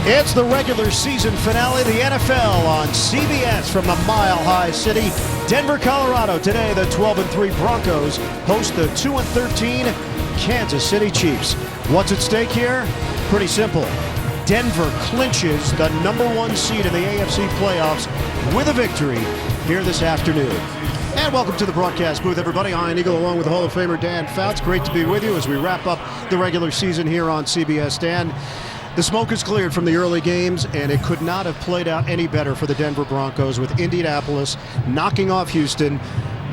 It's the regular season finale of the NFL on CBS from the Mile High City, Denver, Colorado. Today, the 12-3 Broncos host the 2-13 Kansas City Chiefs. What's at stake here? Pretty simple. Denver clinches the #1 seed in the AFC playoffs with a victory here this afternoon. And welcome to the broadcast booth, everybody. Ian Eagle along with Hall of Famer Dan Fouts. Great to be with you as we wrap up the regular season here on CBS. Dan, the smoke is cleared from the early games, and it could not have played out any better for the Denver Broncos with Indianapolis knocking off Houston.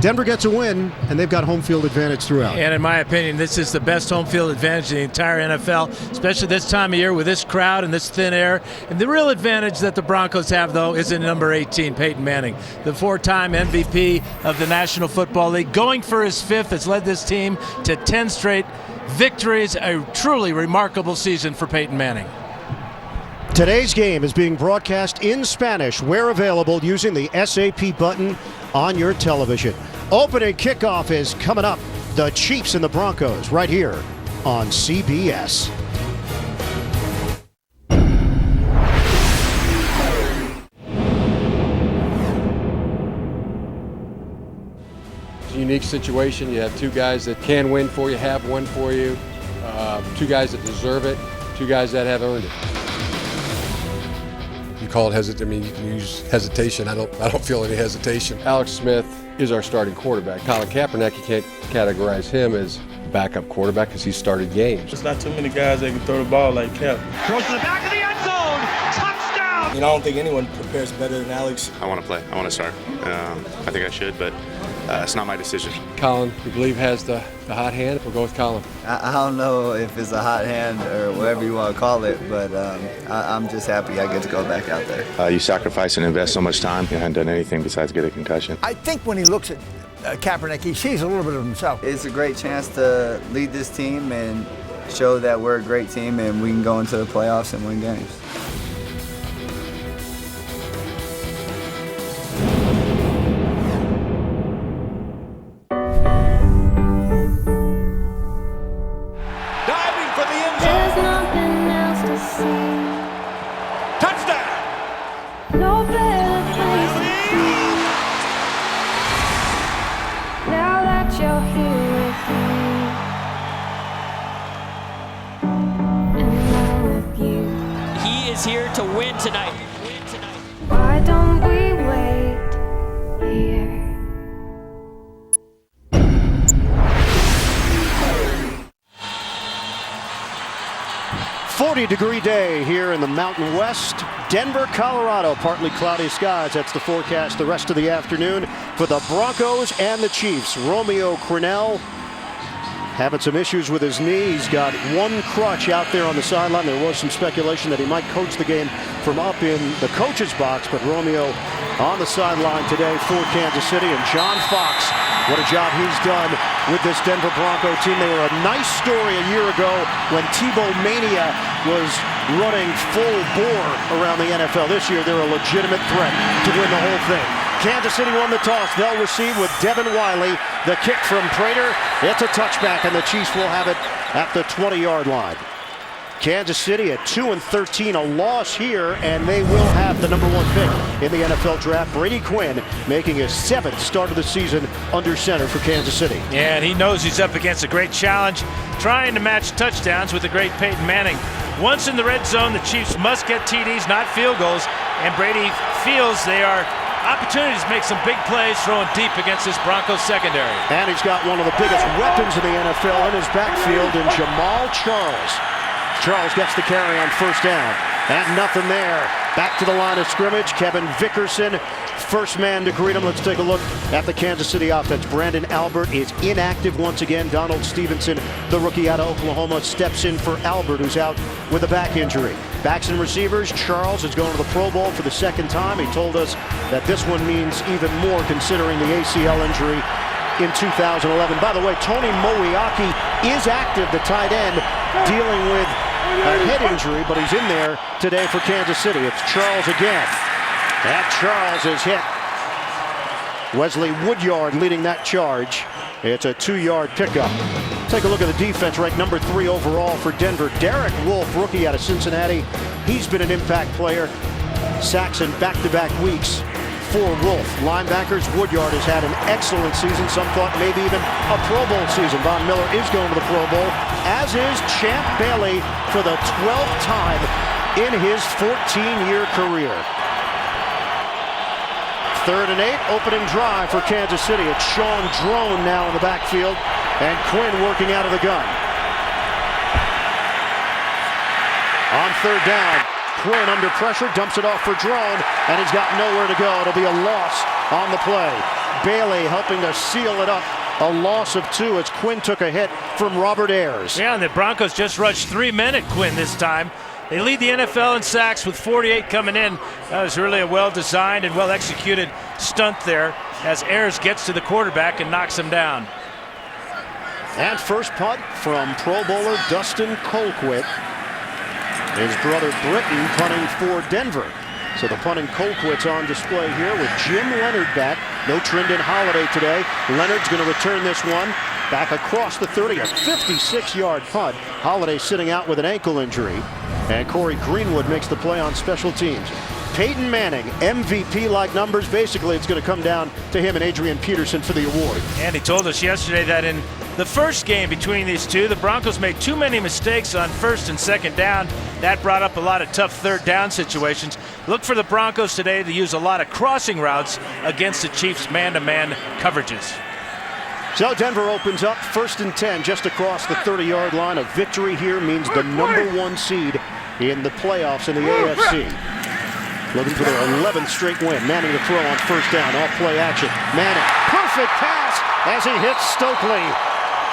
Denver gets a win, and they've got home field advantage throughout. And in my opinion, this is the best home field advantage in the entire NFL, especially this time of year with this crowd and this thin air. And the real advantage that the Broncos have, though, is in number 18, Peyton Manning, the 4-time MVP of the National Football League. Going for his 5th has led this team to 10 straight victories. A truly remarkable season for Peyton Manning. Today's game is being broadcast in Spanish where available using the SAP button on your television. Opening kickoff is coming up. The Chiefs and the Broncos right here on CBS. It's a unique situation. You have two guys that can win for you, have won for you, two guys that deserve it, two guys that have earned it. You call it hesitation. I mean, you can use hesitation. I don't feel any hesitation. Alex Smith is our starting quarterback. Colin Kaepernick, you can't categorize him as backup quarterback because he started games. There's not too many guys that can throw the ball like Cap. Throws to the back of the end zone. Touchdown! You know, I don't think anyone prepares better than Alex. I want to play. I want to start. I think I should, but it's not my decision. Colin, we believe, has the hot hand. We'll go with Colin. I don't know if it's a hot hand or whatever you want to call it, but I'm just happy I get to go back out there. You sacrifice and invest so much time. You haven't done anything besides get a concussion. I think when he looks at Kaepernick, he sees a little bit of himself. It's a great chance to lead this team and show that we're a great team and we can go into the playoffs and win games. Here to win tonight. Why don't we wait here? "40-degree day here in the Mountain West. Denver, Colorado, partly cloudy skies. That's the forecast the rest of the afternoon for the Broncos and the Chiefs. Romeo Crennel having some issues with his knee. He's got one crutch out there on the sideline. There was some speculation that he might coach the game from up in the coach's box, but Romeo on the sideline today for Kansas City. And John Fox, what a job he's done with this Denver Bronco team. They were a nice story a year ago when Tebow Mania was running full bore around the NFL. This year, they're a legitimate threat to win the whole thing. Kansas City won the toss. They'll receive with Devin Wiley. The kick from Prater. It's a touchback, and the Chiefs will have it at the 20-yard line. Kansas City at 2-13, a loss here, and they will have the #1 pick in the NFL draft. Brady Quinn making his 7th start of the season under center for Kansas City. Yeah, and he knows he's up against a great challenge, trying to match touchdowns with the great Peyton Manning. Once in the red zone, the Chiefs must get TDs, not field goals, and Brady feels they are opportunities to make some big plays throwing deep against this Broncos secondary. And he's got one of the biggest weapons in the NFL in his backfield in Jamal Charles. Charles gets the carry on first down. And nothing there. Back to the line of scrimmage. Kevin Vickerson, first man to greet him. Let's take a look at the Kansas City offense. Brandon Albert is inactive once again. Donald Stevenson, the rookie out of Oklahoma, steps in for Albert, who's out with a back injury. Backs and receivers. Charles is going to the Pro Bowl for the 2nd time. He told us that this one means even more considering the ACL injury in 2011. By the way, Tony Moreeeee is active, the tight end, dealing with a head injury, but he's in there today for Kansas City. It's Charles again. And Charles is hit. Wesley Woodyard leading that charge. It's a 2-yard pickup. Take a look at the defense, ranked number 3 overall for Denver. Derek Wolfe, rookie out of Cincinnati, He's been an impact player. Sacks in back-to-back weeks for Wolf. Linebackers, Woodyard has had an excellent season. Some thought maybe even a Pro Bowl season. Von Miller is going to the Pro Bowl, as is Champ Bailey for the 12th time in his 14-year career. 3rd and 8, opening drive for Kansas City. It's Sean Drone now in the backfield, and Quinn working out of the gun. On 3rd down, Quinn under pressure, dumps it off for Drone, and he's got nowhere to go. It'll be a loss on the play. Bailey helping to seal it up. A loss of 2 as Quinn took a hit from Robert Ayers. Yeah, and the Broncos just rushed 3 men at Quinn this time. They lead the NFL in sacks with 48 coming in. That was really a well-designed and well-executed stunt there as Ayers gets to the quarterback and knocks him down. And first punt from Pro Bowler Dustin Colquitt. His brother Britton punting for Denver. So the punting Colquitt's on display here with Jim Leonard back. No Trindon Holiday today. Leonard's going to return this one back across the 30, a 56-yard punt. Holiday sitting out with an ankle injury. And Corey Greenwood makes the play on special teams. Peyton Manning, MVP-like numbers. Basically, it's going to come down to him and Adrian Peterson for the award. And he told us yesterday that in the first game between these two, the Broncos made too many mistakes on 1st and 2nd down. That brought up a lot of tough 3rd down situations. Look for the Broncos today to use a lot of crossing routes against the Chiefs' man-to-man coverages. So Denver opens up 1st and 10 just across the 30-yard line. A victory here means the #1 seed in the playoffs in the AFC. Looking for their 11th straight win. Manning to throw on 1st down. All play action. Manning, perfect pass as he hits Stokely.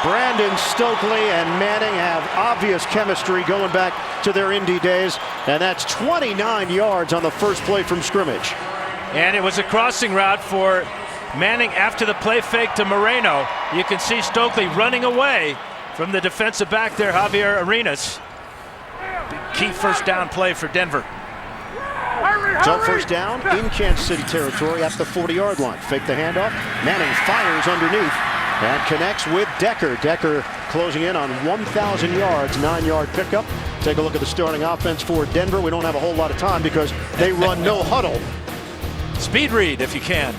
Brandon Stokely and Manning have obvious chemistry going back to their Indy days, and that's 29 yards on the first play from scrimmage. And it was a crossing route for Manning after the play fake to Moreno. You can see Stokely running away from the defensive back there, Javier Arenas. Big key 1st down play for Denver. So 1st down in Kansas City territory at the 40-yard line. Fake the handoff. Manning fires underneath and connects with Decker. Decker closing in on 1,000 yards, 9-yard pickup. Take a look at the starting offense for Denver. We don't have a whole lot of time because they run no huddle. Speed read if you can.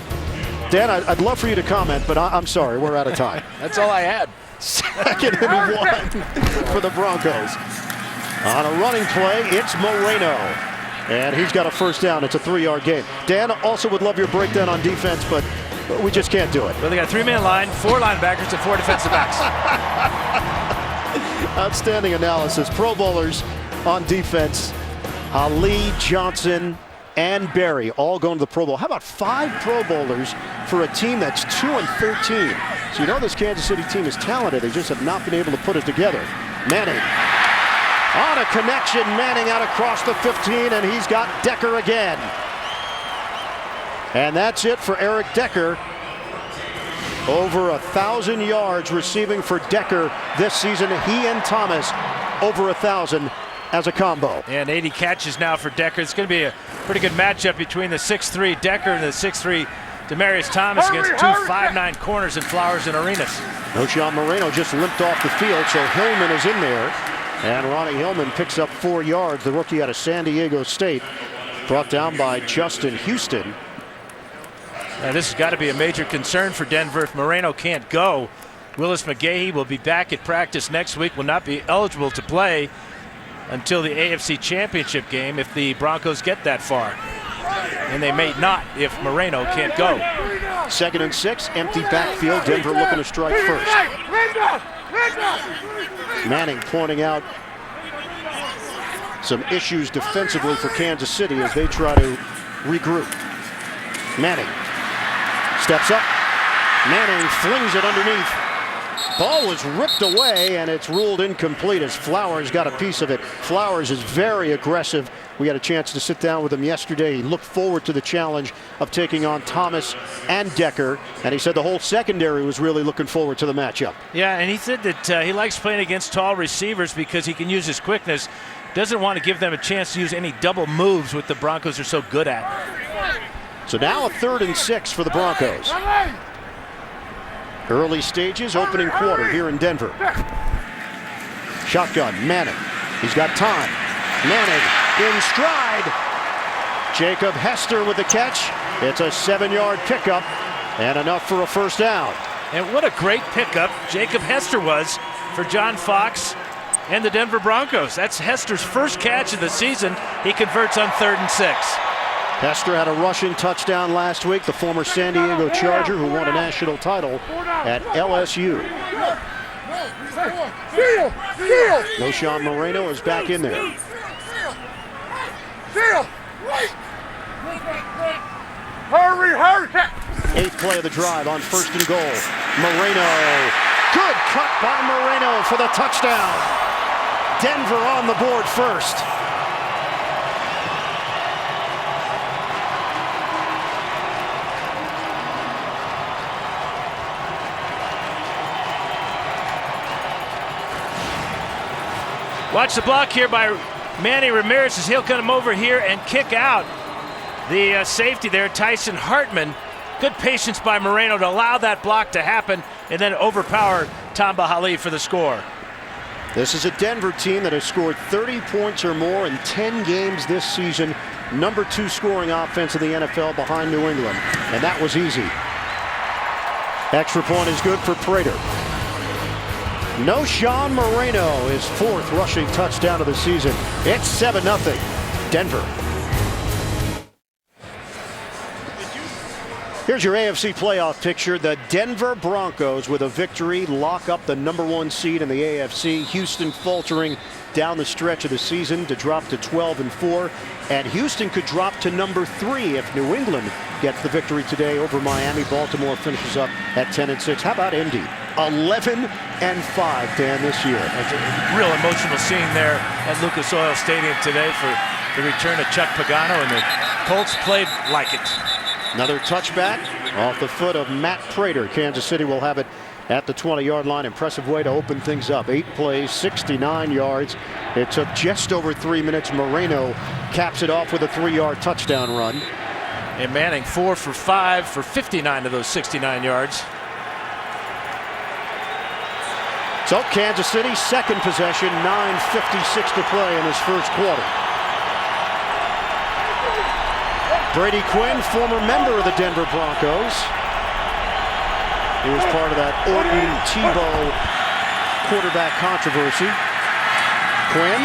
Dan, I'd love for you to comment, but I'm sorry, we're out of time. That's all I had. 2nd and 1 for the Broncos. On a running play, it's Moreno. And he's got a 1st down. It's a 3-yard gain. Dan, also would love your breakdown on defense, but we just can't do it. Well, they got a 3-man line, 4 linebackers, and 4 defensive backs. Outstanding analysis. Pro Bowlers on defense. Ali, Johnson, and Berry all going to the Pro Bowl. How about 5 Pro Bowlers for a team that's 2-13? So you know this Kansas City team is talented. They just have not been able to put it together. Manning. On a connection, Manning out across the 15, and he's got Decker again. And that's it for Eric Decker. Over 1,000 yards receiving for Decker this season. He and Thomas over 1,000 as a combo. And 80 catches now for Decker. It's going to be a pretty good matchup between the 6'3 Decker and the 6'3 Demaryius Thomas against 2 5'9 corners in Flowers and Arenas. Oshon Moreno just limped off the field, so Hillman is in there. And Ronnie Hillman picks up 4 yards, the rookie out of San Diego State. Brought down by Justin Houston. And this has got to be a major concern for Denver if Moreno can't go. Willis McGahee will be back at practice next week, will not be eligible to play until the AFC Championship game if the Broncos get that far. And they may not if Moreno can't go. 2nd and 6, empty backfield. Denver looking to strike first. Manning pointing out some issues defensively for Kansas City as they try to regroup. Manning steps up. Manning flings it underneath. Ball was ripped away, and it's ruled incomplete as Flowers got a piece of it. Flowers is very aggressive. We had a chance to sit down with him yesterday. He looked forward to the challenge of taking on Thomas and Decker, and he said the whole secondary was really looking forward to the matchup. Yeah, and he said that he likes playing against tall receivers because he can use his quickness. Doesn't want to give them a chance to use any double moves, what the Broncos are so good at. So now a 3rd and 6 for the Broncos. Early stages, opening quarter here in Denver. Shotgun, Manning. He's got time. Manning in stride. Jacob Hester with the catch. It's a 7-yard pickup and enough for a first down. And what a great pickup Jacob Hester was for John Fox and the Denver Broncos. That's Hester's first catch of the season. He converts on 3rd and 6. Hester had a rushing touchdown last week, the former San Diego Charger who won a national title at LSU. Noshawn Moreno is back in there. Hurry! 8th play of the drive on 1st and goal. Moreno. Good cut by Moreno for the touchdown. Denver on the board first. Watch the block here by Manny Ramirez as he'll come over here and kick out the safety there, Tyson Hartman. Good patience by Moreno to allow that block to happen and then overpower Tamba Hali for the score. This is a Denver team that has scored 30 points or more in 10 games this season. Number 2 scoring offense in the NFL behind New England. And that was easy. Extra point is good for Prater. Noshawn Moreno, his 4th rushing touchdown of the season. It's 7-0 Denver. Here's your AFC playoff picture. The Denver Broncos with a victory lock up the number 1 seed in the AFC. Houston faltering down the stretch of the season to drop to 12-4. And Houston could drop to number 3 if New England gets the victory today over Miami. Baltimore finishes up at 10-6. How about Indy? 11-5, Dan, this year. It's a real emotional scene there at Lucas Oil Stadium today for the return of Chuck Pagano, and the Colts played like it. Another touchback off the foot of Matt Prater. Kansas City will have it at the 20-yard line. Impressive way to open things up. 8 plays, 69 yards. It took just over 3 minutes. Moreno caps it off with a 3-yard touchdown run. And Manning 4 for 5 for 59 of those 69 yards. So Kansas City, 2nd possession, 9:56 to play in this first quarter. Brady Quinn, former member of the Denver Broncos. He was part of that Orton Tebow quarterback controversy. Quinn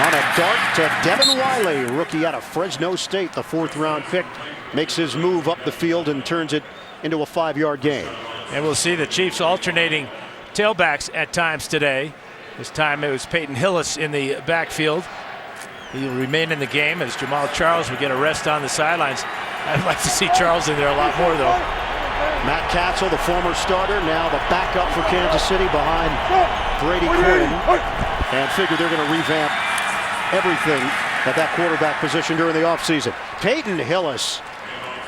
on a dart to Devin Wiley, rookie out of Fresno State, the 4th-round pick, makes his move up the field and turns it into a 5-yard gain. And we'll see the Chiefs alternating tailbacks at times today. This time it was Peyton Hillis in the backfield. He'll remain in the game as Jamal Charles will get a rest on the sidelines. I'd like to see Charles in there a lot more, though. Matt Castle, the former starter, now the backup for Kansas City behind Brady Quinn. And figure they're going to revamp everything at that quarterback position during the offseason. Peyton Hillis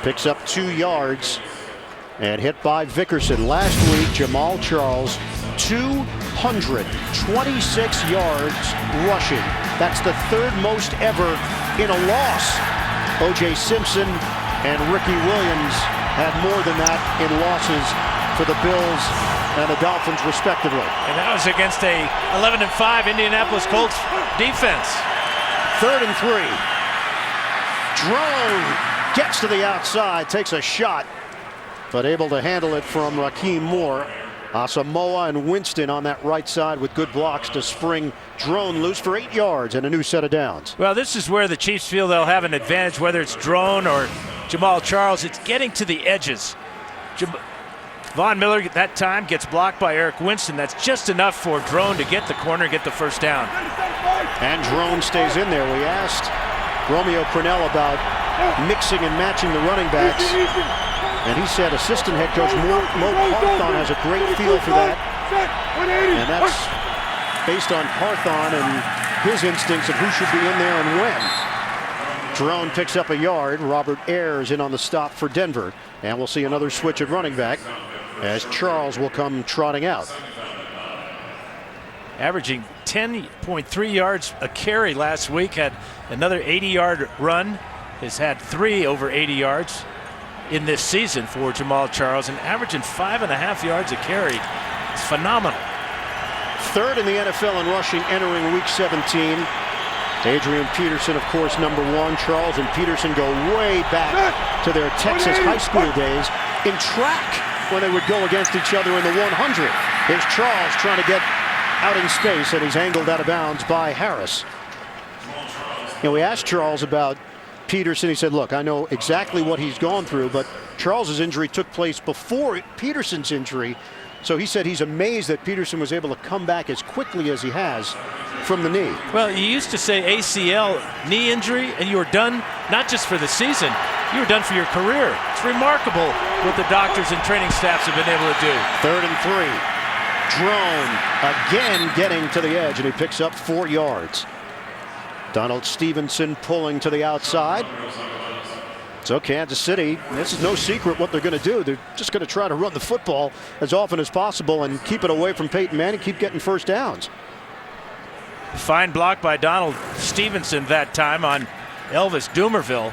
picks up 2 yards and hit by Vickerson. Last week, Jamal Charles, 226 yards rushing. That's the 3rd most ever in a loss. O.J. Simpson and Ricky Williams had more than that in losses for the Bills and the Dolphins, respectively. And that was against a 11-5 Indianapolis Colts defense. 3rd and 3. Drone gets to the outside, takes a shot, but able to handle it from Raheem Moore. Asamoah and Winston on that right side with good blocks to spring Drone loose for 8 yards and a new set of downs. Well, this is where the Chiefs feel they'll have an advantage, whether it's Drone or Jamal Charles. It's getting to the edges. Von Miller at that time gets blocked by Eric Winston. That's just enough for Drone to get the corner, get the first down. And Drone stays in there. We asked Romeo Crennel about mixing and matching the running backs. And he said assistant head coach Mo Parthon has a great feel for that. And that's based on Parthon and his instincts of who should be in there and when. Drone picks up a yard. Robert Ayers in on the stop for Denver. And we'll see another switch at running back as Charles will come trotting out. Averaging 10.3 yards a carry last week. Had another 80-yard run. Has had 3 over 80 yards in this season for Jamal Charles, and averaging 5.5 yards a carry. It's phenomenal. 3rd in the NFL in rushing entering week 17. Adrian Peterson, of course, #1. Charles and Peterson go way back to their Texas high school days in track when they would go against each other in the 100. Here's Charles trying to get out in space, and he's angled out of bounds by Harris. We asked Charles about Peterson. He said, look, I know exactly what he's gone through, but Charles's injury took place before Peterson's injury. So he said he's amazed that Peterson was able to come back as quickly as he has from the knee. Well, you used to say ACL, knee injury, and you were done not just for the season, you were done for your career. It's remarkable what the doctors and training staffs have been able to do. 3rd and 3. Drone again getting to the edge, and he picks up 4 yards. Donald Stevenson pulling to the outside. So Kansas City, this is no secret what they're going to do. They're just going to try to run the football as often as possible and keep it away from Peyton Manning, keep getting first downs. Fine block by Donald Stevenson that time on Elvis Dumerville.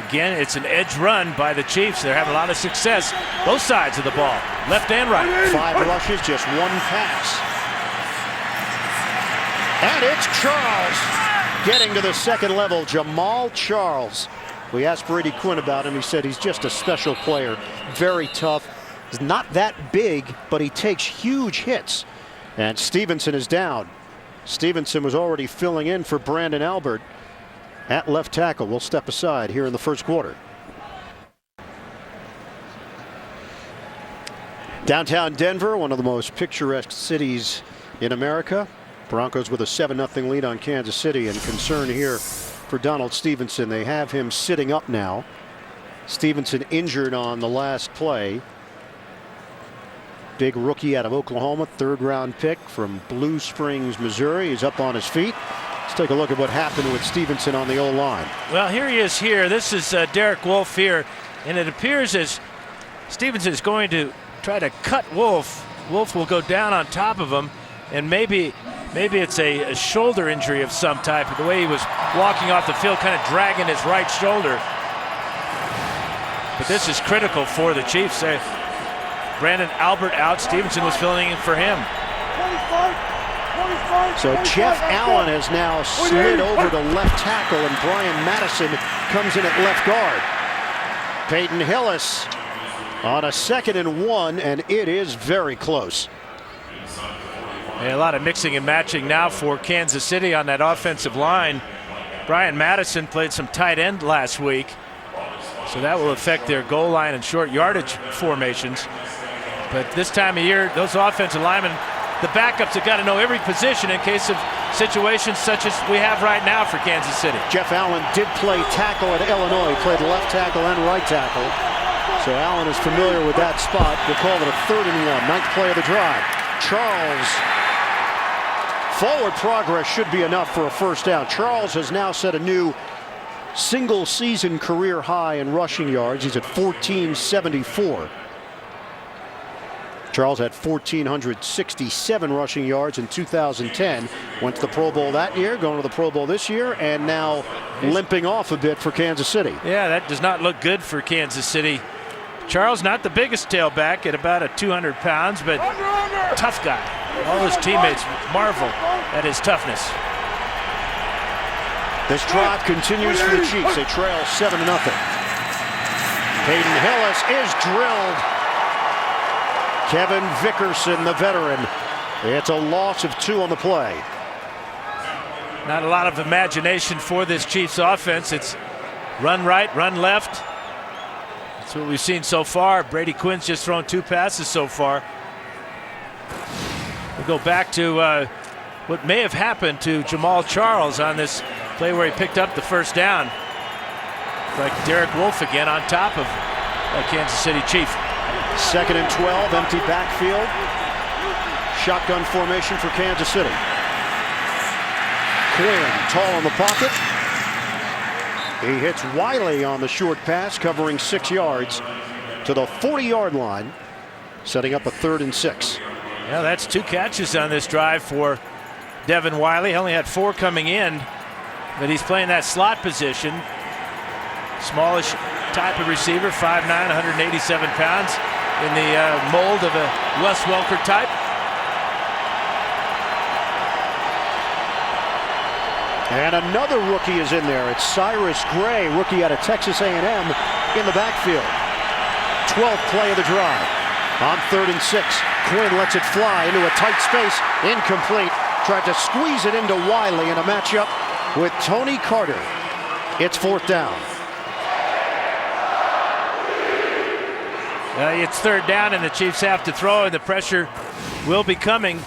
Again, it's an edge run by the Chiefs. They're having a lot of success, both sides of the ball, left and right. 5 rushes, just 1 pass. And it's Charles getting to the second level. Jamal Charles. We asked Brady Quinn about him. He said he's just a special player. Very tough. He's not that big, but he takes huge hits. And Stevenson is down. Stevenson was already filling in for Brandon Albert at left tackle. We'll step aside here in the first quarter. Downtown Denver, one of the most picturesque cities in America. Broncos with a 7-0 lead on Kansas City, and concern here for Donald Stevenson. They have him sitting up now. Stevenson injured on the last play. Big rookie out of Oklahoma, 3rd-round pick from Blue Springs, Missouri. He's up on his feet. Let's take a look at what happened with Stevenson on the O-line. Well, here he is here. This is Derek Wolfe here, and it appears as Stevenson is going to try to cut Wolfe. Wolfe will go down on top of him, and maybe it's a shoulder injury of some type. The way he was walking off the field, kind of dragging his right shoulder. But this is critical for the Chiefs. Brandon Albert out. Stevenson was filling in for him. So Jeff Allen has now slid over to left tackle, and Brian Madison comes in at left guard. Peyton Hillis on a 2nd and 1, and it is very close. A lot of mixing and matching now for Kansas City on that offensive line. Brian Madison played some tight end last week, so that will affect their goal line and short yardage formations. But this time of year, those offensive linemen, the backups have got to know every position in case of situations such as we have right now for Kansas City. Jeff Allen did play tackle at Illinois. He played left tackle and right tackle. So Allen is familiar with that spot. We'll call it a 3rd and 1. 9th play of the drive. Charles. Forward progress should be enough for a first down. Charles has now set a new single-season career high in rushing yards. He's at 1,474. Charles had 1,467 rushing yards in 2010. Went to the Pro Bowl that year, going to the Pro Bowl this year, and now limping off a bit for Kansas City. Yeah, that does not look good for Kansas City. Charles, not the biggest tailback at about 200 pounds, but tough guy. All his teammates marvel at his toughness. This drive continues for the Chiefs. They trail 7-0. Peyton Hillis is drilled. Kevin Vickerson, the veteran. It's a loss of 2 on the play. Not a lot of imagination for this Chiefs offense. It's run right, run left. That's what we've seen so far. Brady Quinn's just thrown 2 passes so far. We'll go back to what may have happened to Jamal Charles on this play where he picked up the first down. Like Derek Wolfe again on top of a Kansas City Chief. 2nd and 12, empty backfield. Shotgun formation for Kansas City. Quinn, tall in the pocket. He hits Wiley on the short pass, covering 6 yards to the 40-yard line, setting up a 3rd and 6. Yeah, that's 2 catches on this drive for Devin Wiley. He only had 4 coming in, but he's playing that slot position. Smallish type of receiver, 5'9", 187 pounds, in the mold of a Wes Welker type. And another rookie is in there. It's Cyrus Gray, rookie out of Texas A&M, in the backfield. 12th play of the drive. On 3rd and 6, Quinn lets it fly into a tight space. Incomplete. Tried to squeeze it into Wiley in a matchup with Tony Carter. It's 4th down. It's 3rd down, and the Chiefs have to throw, and the pressure will be coming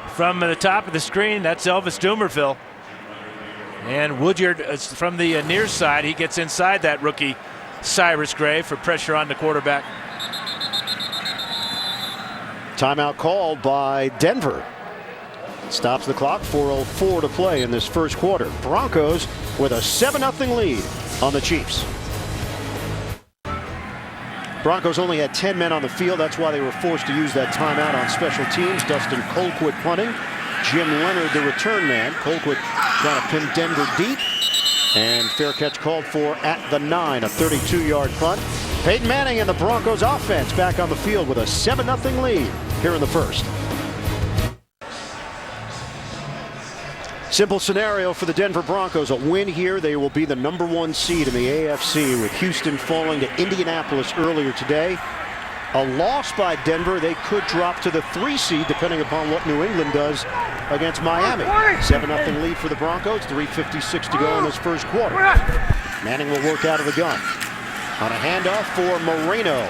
from the top of the screen. That's Elvis Dumerville. And Woodyard is from the near side. He gets inside that rookie, Cyrus Gray, for pressure on the quarterback. Timeout called by Denver. Stops the clock, 4:04 to play in this first quarter. Broncos with a 7-0 lead on the Chiefs. Broncos only had 10 men on the field. That's why they were forced to use that timeout on special teams. Dustin Colquitt punting. Jim Leonard, the return man. Colquitt trying to pin Denver deep. And fair catch called for at the 9, a 32-yard punt. Peyton Manning and the Broncos offense back on the field with a 7-0 lead here in the first. Simple scenario for the Denver Broncos. A win here, they will be the #1 seed in the AFC, with Houston falling to Indianapolis earlier today. A loss by Denver, they could drop to the 3 seed depending upon what New England does against Miami. 7-0 lead for the Broncos, 3:56 to go in this first quarter. Manning will work out of the gun. On a handoff for Moreno.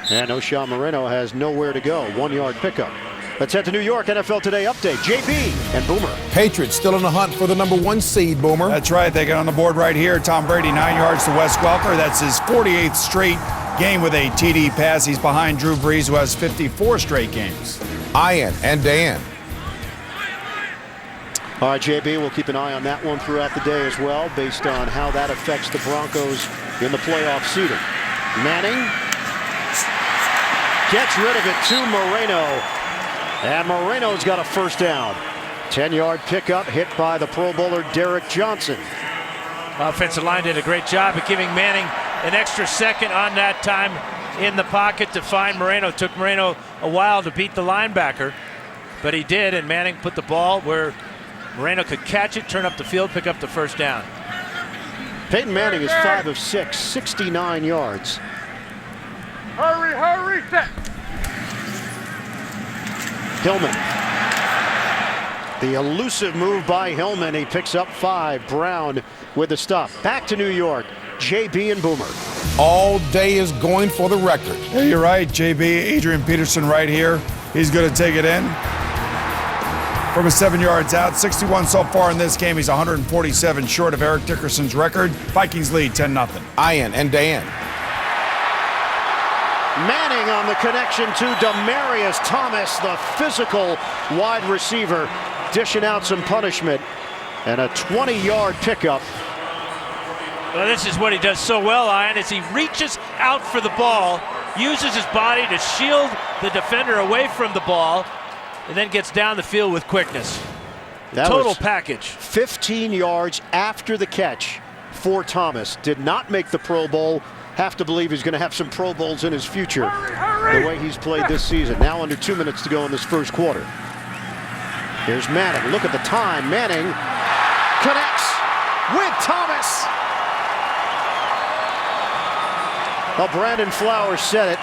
And O'Shawn Moreno has nowhere to go. 1-yard pickup. Let's head to New York. NFL Today update. JB and Boomer. Patriots still in the hunt for the #1 seed, Boomer. That's right. They get on the board right here. Tom Brady, 9 yards to Wes Welker. That's his 48th straight game with a TD pass. He's behind Drew Brees, who has 54 straight games. Ian and Dan. All right, JB, we'll keep an eye on that one throughout the day as well, based on how that affects the Broncos in the playoff seeding. Manning gets rid of it to Moreno. And Moreno's got a first down. 10-yard pickup, hit by the Pro Bowler Derek Johnson. Offensive line did a great job of giving Manning an extra second on that time in the pocket to find Moreno. It took Moreno a while to beat the linebacker, but he did, and Manning put the ball where Moreno could catch it, turn up the field, pick up the first down. Peyton Manning is 5 of 6, 69 yards. Hurry, set. Hillman. The elusive move by Hillman. He picks up 5. Brown with the stop. Back to New York. JB and Boomer. All day is going for the record. Yeah, you're right, JB. Adrian Peterson right here. He's going to take it in from 7 yards out. 61 so far in this game. He's 147 short of Eric Dickerson's record. Vikings lead 10-0. Ian and Dan. Manning on the connection to Demaryius Thomas, the physical wide receiver, dishing out some punishment, and a 20-yard pickup. Well, this is what he does so well, Ian, is he reaches out for the ball, uses his body to shield the defender away from the ball, and then gets down the field with quickness. That total package. 15 yards after the catch for Thomas. Did not make the Pro Bowl. Have to believe he's going to have some Pro Bowls in his future, the way he's played this season. Now under 2 minutes to go in this first quarter. Here's Manning. Look at the time. Manning connects with Thomas. Well, Brandon Flowers said it,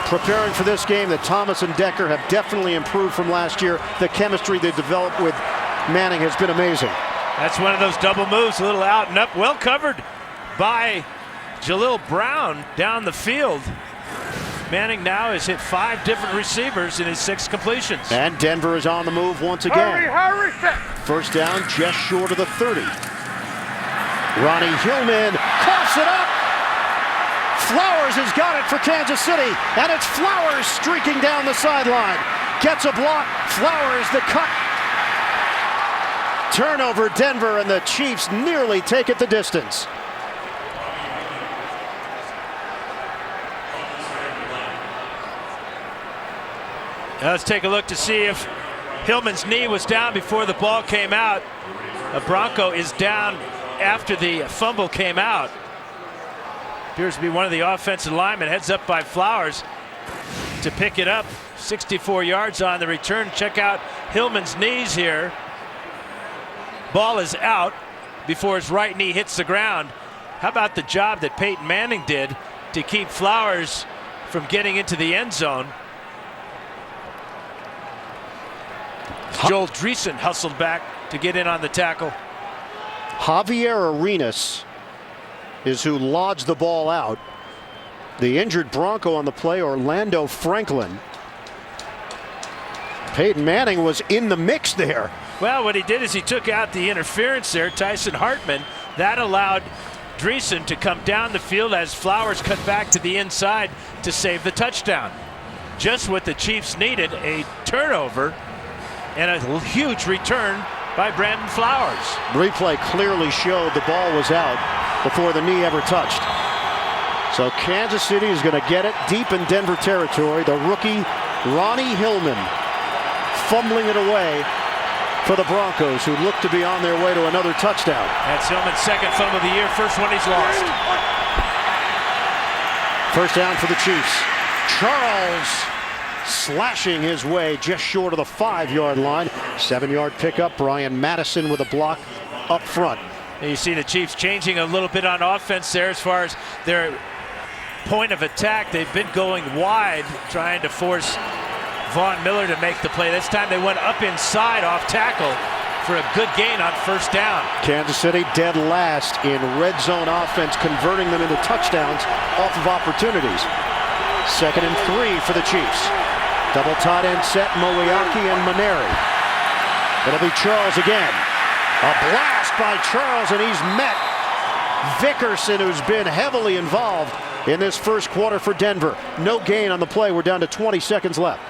preparing for this game, that Thomas and Decker have definitely improved from last year. The chemistry they developed with Manning has been amazing. That's one of those double moves, a little out and up, well covered by Jalil Brown down the field. Manning now has hit 5 different receivers in his 6 completions. And Denver is on the move once again. Hurry, set. First down just short of the 30. Ronnie Hillman coughs it up. Flowers has got it for Kansas City, and it's Flowers streaking down the sideline. Gets a block. Flowers the cut. Turnover Denver, and the Chiefs nearly take it the distance. Now let's take a look to see if Hillman's knee was down before the ball came out. A Bronco is down after the fumble came out. Appears to be one of the offensive linemen. Heads up by Flowers to pick it up. 64 yards on the return. Check out Hillman's knees here. ball is out before his right knee hits the ground. How about the job that Peyton Manning did to keep Flowers from getting into the end zone? Joel Dreesen hustled back to get in on the tackle. Javier Arenas is who lodged the ball out. The injured Bronco on the play, Orlando Franklin. Peyton Manning was in the mix there. Well, what he did is he took out the interference there, Tyson Hartman. That allowed Dreesen to come down the field as Flowers cut back to the inside to save the touchdown. Just what the Chiefs needed, a turnover and a huge return by Brandon Flowers. Replay clearly showed the ball was out before the knee ever touched. So Kansas City is going to get it deep in Denver territory. The rookie Ronnie Hillman fumbling it away for the Broncos, who look to be on their way to another touchdown. That's Hillman's second fumble of the year, first one he's lost. First down for the Chiefs. Charles slashing his way just short of the 5-yard line. 7-yard pickup. Brian Madison with a block up front. And you see the Chiefs changing a little bit on offense there as far as their point of attack. They've been going wide, trying to force Von Miller to make the play. This time they went up inside off tackle for a good gain on first down. Kansas City dead last in red zone offense, converting them into touchdowns off of opportunities. 2nd and 3 for the Chiefs. Double tight end set, Moreeeee and Moreeeee. It'll be Charles again. A blast by Charles, and he's met Vickerson, who's been heavily involved in this first quarter for Denver. No gain on the play. We're down to 20 seconds left.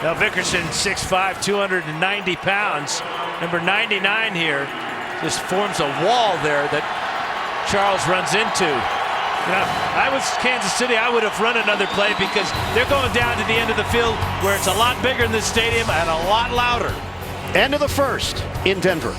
Now Vickerson, 6'5", 290 pounds. Number 99 here just forms a wall there that Charles runs into. Now, I was Kansas City, I would have run another play because they're going down to the end of the field where it's a lot bigger in this stadium and a lot louder. End of the first in Denver.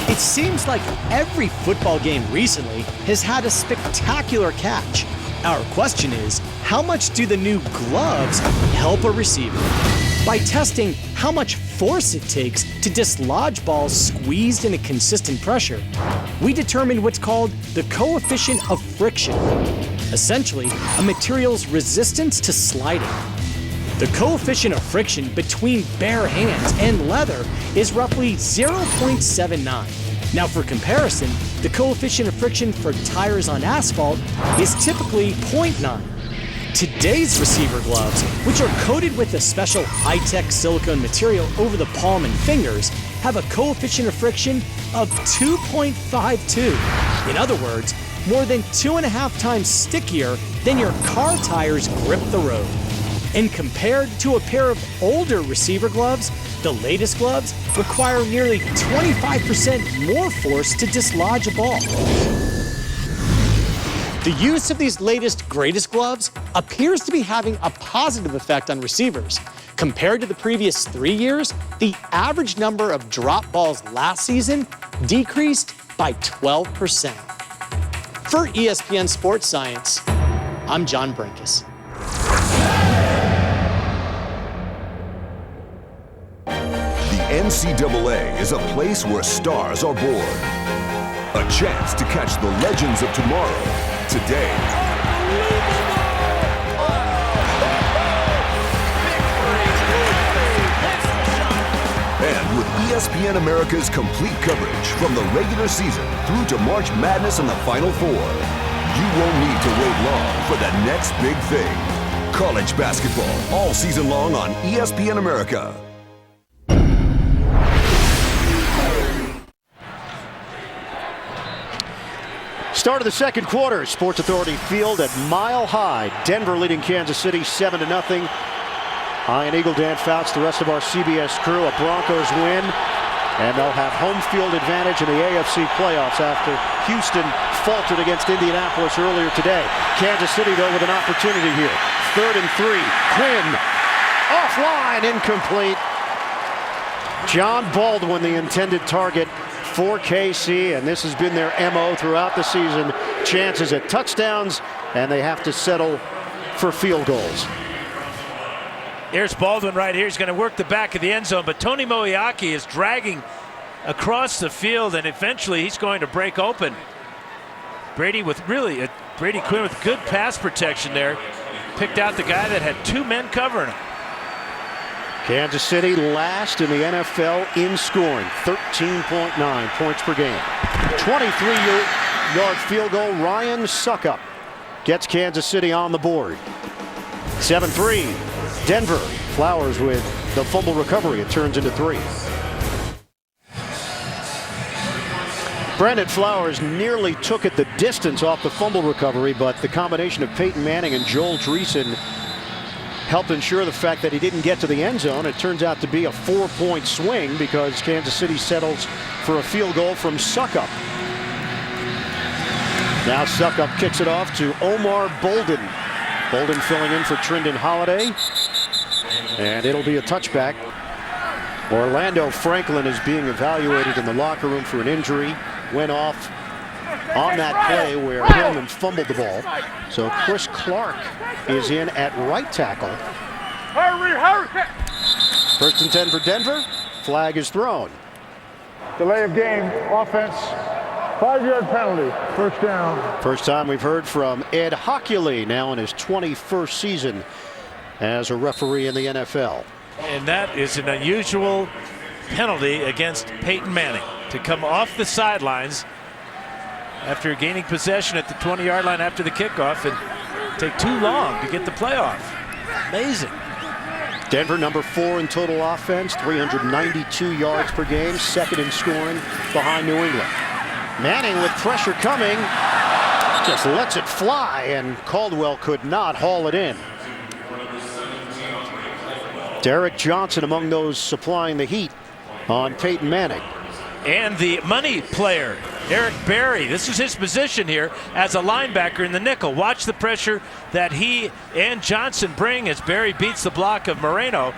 It seems like every football game recently has had a spectacular catch. Our question is, how much do the new gloves help a receiver? By testing how much force it takes to dislodge balls squeezed in a consistent pressure, we determined what's called the coefficient of friction, essentially a material's resistance to sliding. The coefficient of friction between bare hands and leather is roughly 0.79. Now for comparison, the coefficient of friction for tires on asphalt is typically 0.9. Today's receiver gloves, which are coated with a special high-tech silicone material over the palm and fingers, have a coefficient of friction of 2.52. In other words, more than 2.5 times stickier than your car tires grip the road. And compared to a pair of older receiver gloves, the latest gloves require nearly 25% more force to dislodge a ball. The use of these latest, greatest gloves appears to be having a positive effect on receivers. Compared to the previous 3 years, the average number of drop balls last season decreased by 12%. For ESPN Sports Science, I'm John Brinkus. The NCAA is a place where stars are born. A chance to catch the legends of tomorrow, today. And with ESPN America's complete coverage from the regular season through to March Madness and the Final Four, you won't need to wait long for the next big thing. College basketball all season long on ESPN America. Start of the second quarter, Sports Authority Field at Mile High. Denver leading Kansas City 7-0. Ian Eagle, Dan Fouts, the rest of our CBS crew. A Broncos win, and they'll have home field advantage in the AFC playoffs after Houston faltered against Indianapolis earlier today. Kansas City, though, with an opportunity here. 3rd and 3. Quinn, offline, incomplete. John Baldwin, the intended target. for KC, and this has been their MO throughout the season. Chances at touchdowns, and they have to settle for field goals. Here's Baldwin right here. He's going to work the back of the end zone, but Tony Moeeeee is dragging across the field, and eventually he's going to break open. Brady Quinn with good pass protection there. Picked out the guy that had two men covering him. Kansas City last in the NFL in scoring, 13.9 points per game. 23-yard field goal. Ryan Suckup gets Kansas City on the board. 7-3. Denver. Flowers with the fumble recovery. It turns into 3. Brandon Flowers nearly took it the distance off the fumble recovery, but the combination of Peyton Manning and Joel Dreesen helped ensure the fact that he didn't get to the end zone. It turns out to be a 4-point swing because Kansas City settles for a field goal from Suckup. Now Suckup kicks it off to Omar Bolden. Bolden filling in for Trindon Holiday. And it'll be a touchback. Orlando Franklin is being evaluated in the locker room for an injury. Went off on that play where Hillman fumbled the ball. So Chris Clark is in at right tackle. Hurry! 1st and 10 for Denver. Flag is thrown. Delay of game, offense, 5-yard penalty, 1st down. First time we've heard from Ed Hockley, now in his 21st season as a referee in the NFL. And that is an unusual penalty against Peyton Manning, to come off the sidelines after gaining possession at the 20-yard line after the kickoff and take too long to get the playoff. Amazing. Denver number 4 in total offense, 392 yards per game, 2nd in scoring behind New England. Manning with pressure coming, just lets it fly, and Caldwell could not haul it in. Derek Johnson among those supplying the heat on Peyton Manning. And the money player, Eric Berry. This is his position here as a linebacker in the nickel. Watch the pressure that he and Johnson bring as Berry beats the block of Moreno.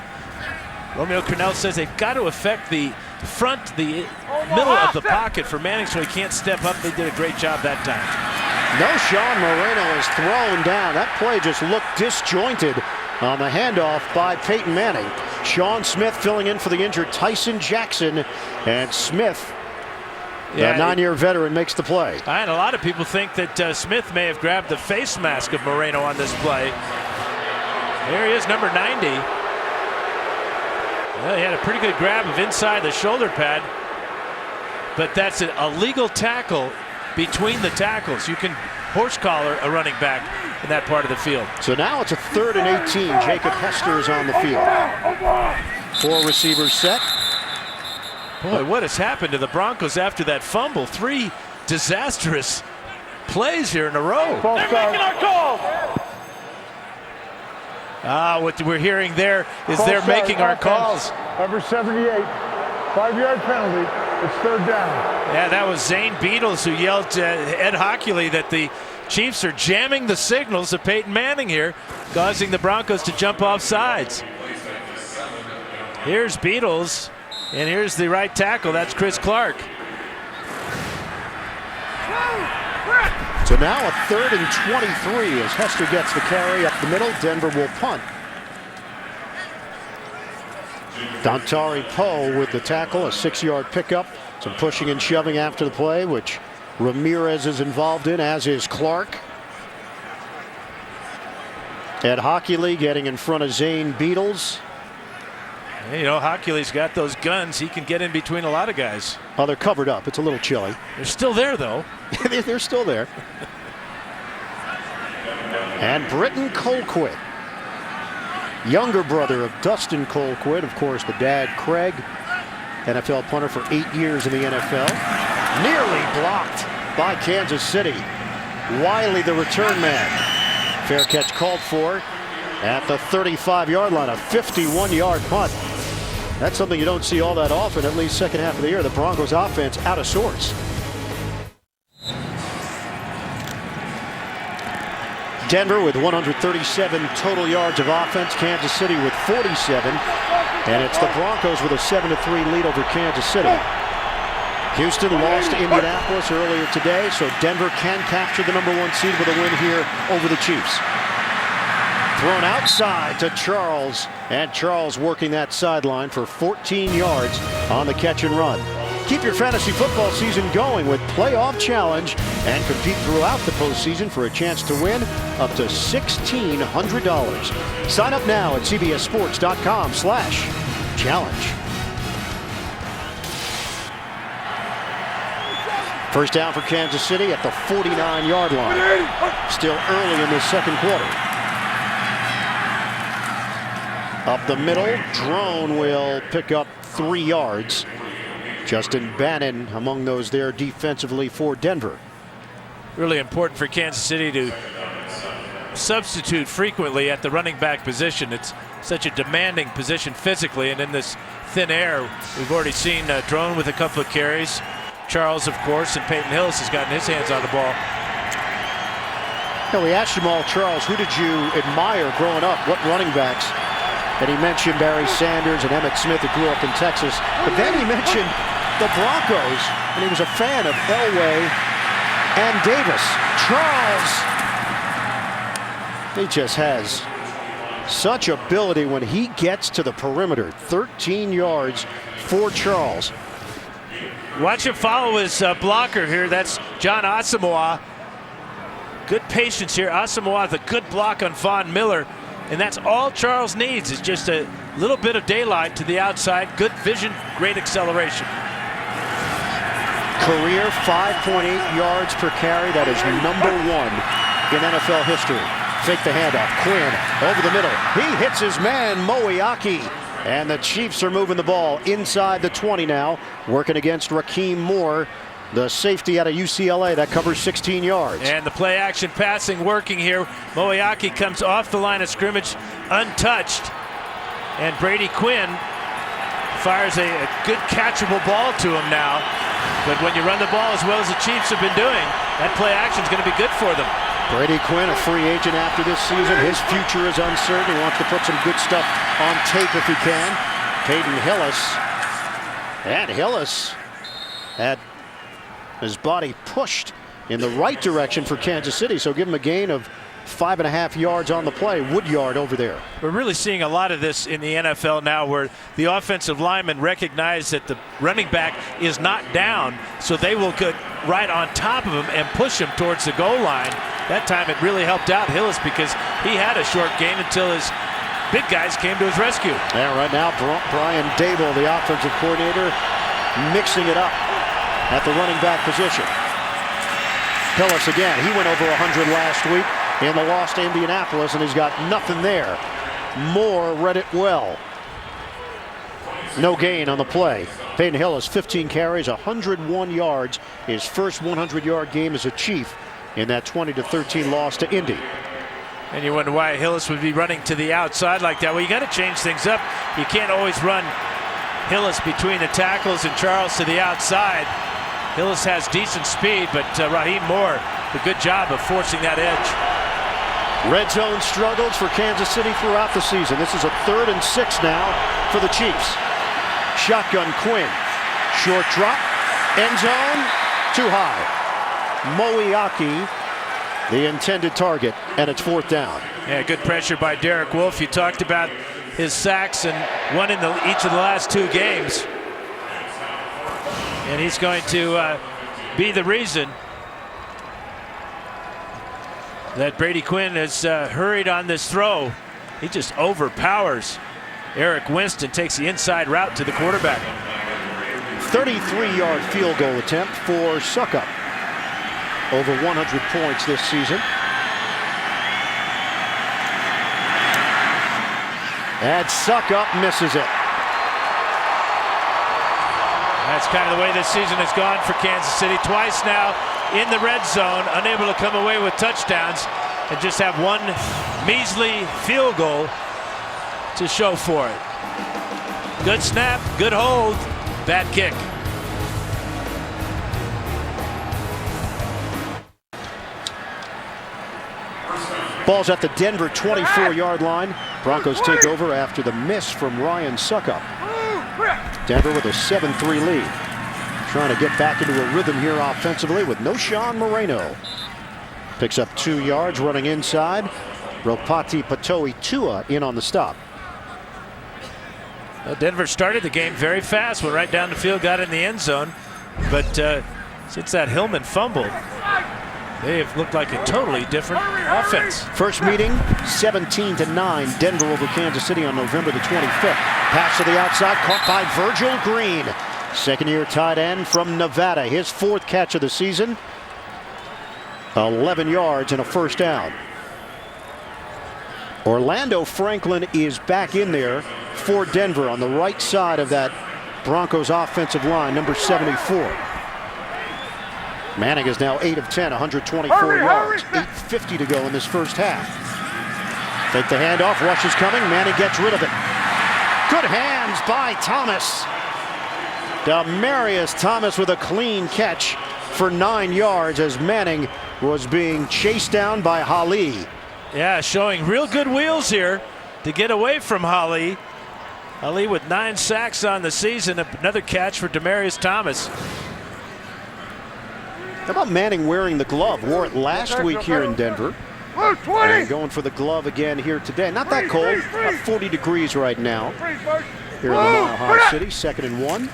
Romeo Crennel says they've got to affect the front, the middle of the pocket for Manning so he can't step up. They did a great job that time. No, Sean Moreno is thrown down. That play just looked disjointed on the handoff by Peyton Manning. Sean Smith filling in for the injured Tyson Jackson, and Smith, the 9-year veteran, makes the play. And a lot of people think that Smith may have grabbed the face mask of Moreno on this play. There he is, number 90. Well, he had a pretty good grab of inside the shoulder pad, but that's a legal tackle between the tackles. You can horse collar a running back in that part of the field. So now it's a 3rd and 18. Jacob Hester is on the field. 4 receivers set. Boy, what has happened to the Broncos after that fumble? 3 disastrous plays here in a row. They're making our call. What we're hearing there is they're making our calls. Number 78, 5-yard penalty. It's 3rd down. Yeah, that was Zane Beatles who yelled to Ed Hockley that the Chiefs are jamming the signals of Peyton Manning here, causing the Broncos to jump off sides. Here's Beatles, and here's the right tackle. That's Chris Clark. So now a 3rd and 23 as Hester gets the carry up the middle. Denver will punt. Dontari Poe with the tackle, a 6-yard pickup. Some pushing and shoving after the play, which Ramirez is involved in, as is Clark. Ed Hockley getting in front of Zane Beatles. You know, Hockley's got those guns. He can get in between a lot of guys. Oh, they're covered up. It's a little chilly. They're still there, though. They're still there. And Britton Colquitt, younger brother of Dustin Colquitt, of course, the dad, Craig, NFL punter for 8 years in the NFL. Nearly blocked by Kansas City. Wiley, the return man. Fair catch called for at the 35-yard line, a 51-yard punt. That's something you don't see all that often, at least second half of the year. The Broncos offense out of sorts. Denver with 137 total yards of offense. Kansas City with 47. And it's the Broncos with a 7-3 lead over Kansas City. Houston lost to Indianapolis earlier today, so Denver can capture the #1 seed with a win here over the Chiefs. Thrown outside to Charles, and Charles working that sideline for 14 yards on the catch and run. Keep your fantasy football season going with Playoff Challenge and compete throughout the postseason for a chance to win up to $1,600. Sign up now at cbssports.com/challenge. First down for Kansas City at the 49-yard line. Still early in the second quarter. Up the middle, Drone will pick up 3 yards. Justin Bannon among those there defensively for Denver. Really important for Kansas City to substitute frequently at the running back position. It's such a demanding position physically, and in this thin air, we've already seen Drone with a couple of carries. Charles, of course, and Peyton Hillis has gotten his hands on the ball. Yeah, we asked Jamal Charles, who did you admire growing up? What running backs? And he mentioned Barry Sanders and Emmitt Smith, who grew up in Texas. But then he mentioned the Broncos, and he was a fan of Elway and Davis. Charles, he just has such ability when he gets to the perimeter. 13 yards for Charles. Watch him follow his blocker here. That's John Asamoah. Good patience here. Asamoah with a good block on Von Miller. And that's all Charles needs, is just a little bit of daylight to the outside. Good vision, great acceleration. Career 5.8 yards per carry. That is #1 in NFL history. Fake the handoff. Quinn over the middle. He hits his man, Moreeeee. And the Chiefs are moving the ball inside the 20 now, working against Raheem Moore, the safety out of UCLA. That covers 16 yards. And the play action passing working here. Moreeeee comes off the line of scrimmage untouched. And Brady Quinn fires a good catchable ball to him now. But when you run the ball as well as the Chiefs have been doing, that play action is going to be good for them. Brady Quinn, a free agent after this season. His future is uncertain. He wants to put some good stuff on tape if he can. Peyton Hillis. And Hillis had his body pushed in the right direction for Kansas City, so give him a gain of 5.5 yards on the play. Woodyard over there. We're really seeing a lot of this in the NFL now, where the offensive linemen recognize that the running back is not down, so they will get right on top of him and push him towards the goal line. That time it really helped out Hillis because he had a short gain until his big guys came to his rescue. Yeah, right now Brian Dable, the offensive coordinator, mixing it up at the running back position. Hillis again, he went over 100 last week in the loss to Indianapolis, and he's got nothing there. Moore read it well. No gain on the play. Peyton Hillis, 15 carries, 101 yards. His first 100-yard game as a Chief in that 20-13 loss to Indy. And you wonder why Hillis would be running to the outside like that. Well, you got to change things up. You can't always run Hillis between the tackles and Charles to the outside. Hillis has decent speed, but Raheem Moore, a good job of forcing that edge. Red zone struggles for Kansas City throughout the season. This is a 3rd and 6 now for the Chiefs. Shotgun Quinn. Short drop. End zone. Too high. Moreeeee, the intended target, and it's 4th down. Yeah, good pressure by Derek Wolfe. You talked about his sacks and one in each of the last 2 games. And he's going to be the reason that Brady Quinn has hurried on this throw. He just overpowers Eric Winston, takes the inside route to the quarterback. 33-yard field goal attempt for Suckup. Over 100 points this season. And Suckup misses it. That's kind of the way this season has gone for Kansas City. Twice now in the red zone, unable to come away with touchdowns, and just have one measly field goal to show for it. Good snap, good hold, bad kick. Ball's at the Denver 24-yard line. Broncos take over after the miss from Ryan Suckup. Denver with a 7-3 lead. trying to get back into a rhythm here offensively with no Sean Moreno. Picks up 2 yards running inside. Ropati Patoi Tua in on the stop. Well, Denver started the game very fast, went right down the field, got in the end zone. But since that Hillman fumbled, they have looked like a totally different offense. First meeting, 17-9, Denver over Kansas City on November the 25th. Pass to the outside, caught by Virgil Green. Second-year tight end from Nevada. His 4th catch of the season. 11 yards and a first down. Orlando Franklin is back in there for Denver on the right side of that Broncos offensive line, number 74. Manning is now 8 of 10, 124 yards, 8:50 to go in this first half. Take the handoff, rush is coming, Manning gets rid of it. Good hands by Thomas. Demaryius Thomas with a clean catch for 9 yards as Manning was being chased down by Holly. Yeah, showing real good wheels here to get away from Holly. Holly with 9 sacks on the season. Another catch for Demaryius Thomas. How about Manning wearing the glove? Wore it last week here in Denver. And going for the glove again here today. Not that cold, about 40 degrees right now here in the Mile High City. 2nd and 1.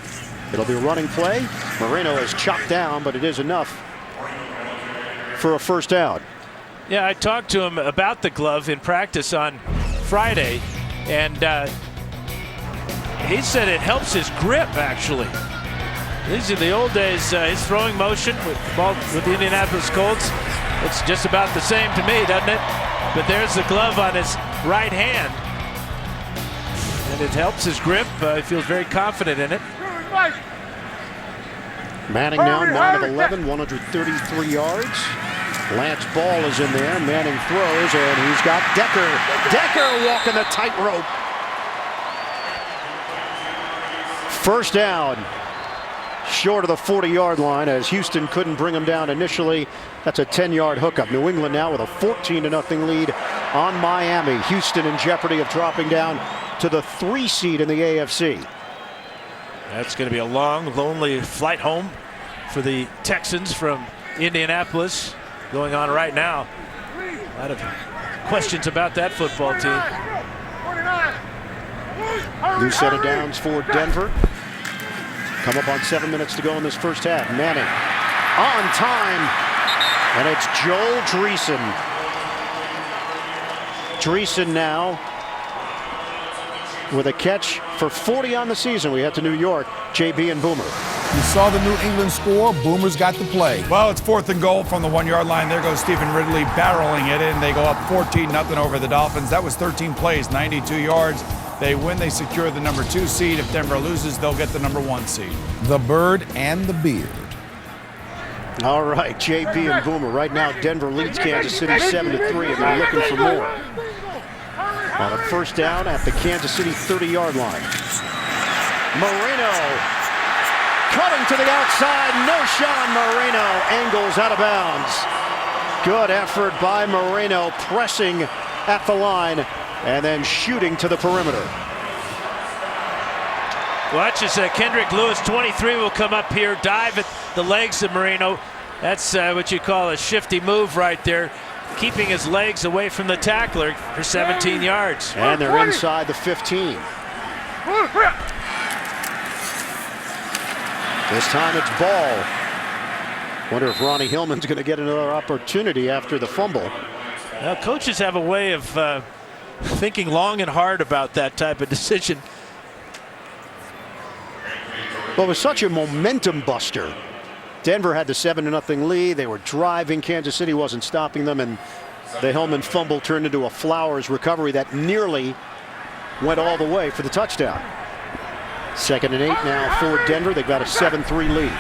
It'll be a running play. Moreno is chopped down, but it is enough for a first down. Yeah, I talked to him about the glove in practice on Friday, and he said it helps his grip, actually. These are the old days. His throwing motion with the Indianapolis Colts, it's just about the same to me, doesn't it? But there's the glove on his right hand, and it helps his grip. He feels very confident in it. Manning now 9 of 11, 133 yards. Lance Ball is in there. Manning throws, and he's got Decker. Decker walking the tightrope. First down. Short of the 40-yard line as Houston couldn't bring him down initially. That's a 10-yard hookup. New England now with a 14-0 lead on Miami. Houston in jeopardy of dropping down to the 3 seed in the AFC. That's going to be a long, lonely flight home for the Texans from Indianapolis going on right now. A lot of questions about that football team. New set of downs for Denver. Come up on 7 minutes to go in this first half. Manning on time, and it's Joel Dreesen. Dreesen now with a catch for 40 on the season. We head to New York. JB and Boomer. You saw the New England score. Boomers got the play. Well, it's 4th and goal from the 1-yard line. There goes Stephen Ridley barreling it in. They go up 14-0 over the Dolphins. That was 13 plays, 92 yards. They win, they secure the number 2 seed. If Denver loses, they'll get the number 1 seed. The bird and the beard. All right, JP and Boomer. Right now, Denver leads Kansas City 7-3, and they're looking for more. On a first down at the Kansas City 30-yard line. Moreno cutting to the outside. No Sean Moreno. Angles out of bounds. Good effort by Moreno, pressing at the line and then shooting to the perimeter. Watch as Kendrick Lewis, 23, will come up here, dive at the legs of Moreno. That's what you call a shifty move right there, keeping his legs away from the tackler for 17 yards. And they're inside the 15. This time it's Ball. Wonder if Ronnie Hillman's going to get another opportunity after the fumble. Well, coaches have a way of thinking long and hard about that type of decision. Well, it was such a momentum buster. Denver had the 7-0 lead. They were driving. Kansas City wasn't stopping them, and the Hillman fumble turned into a Flowers recovery that nearly went all the way for the touchdown. 2nd and 8 now for Denver. They've got a 7-3 lead.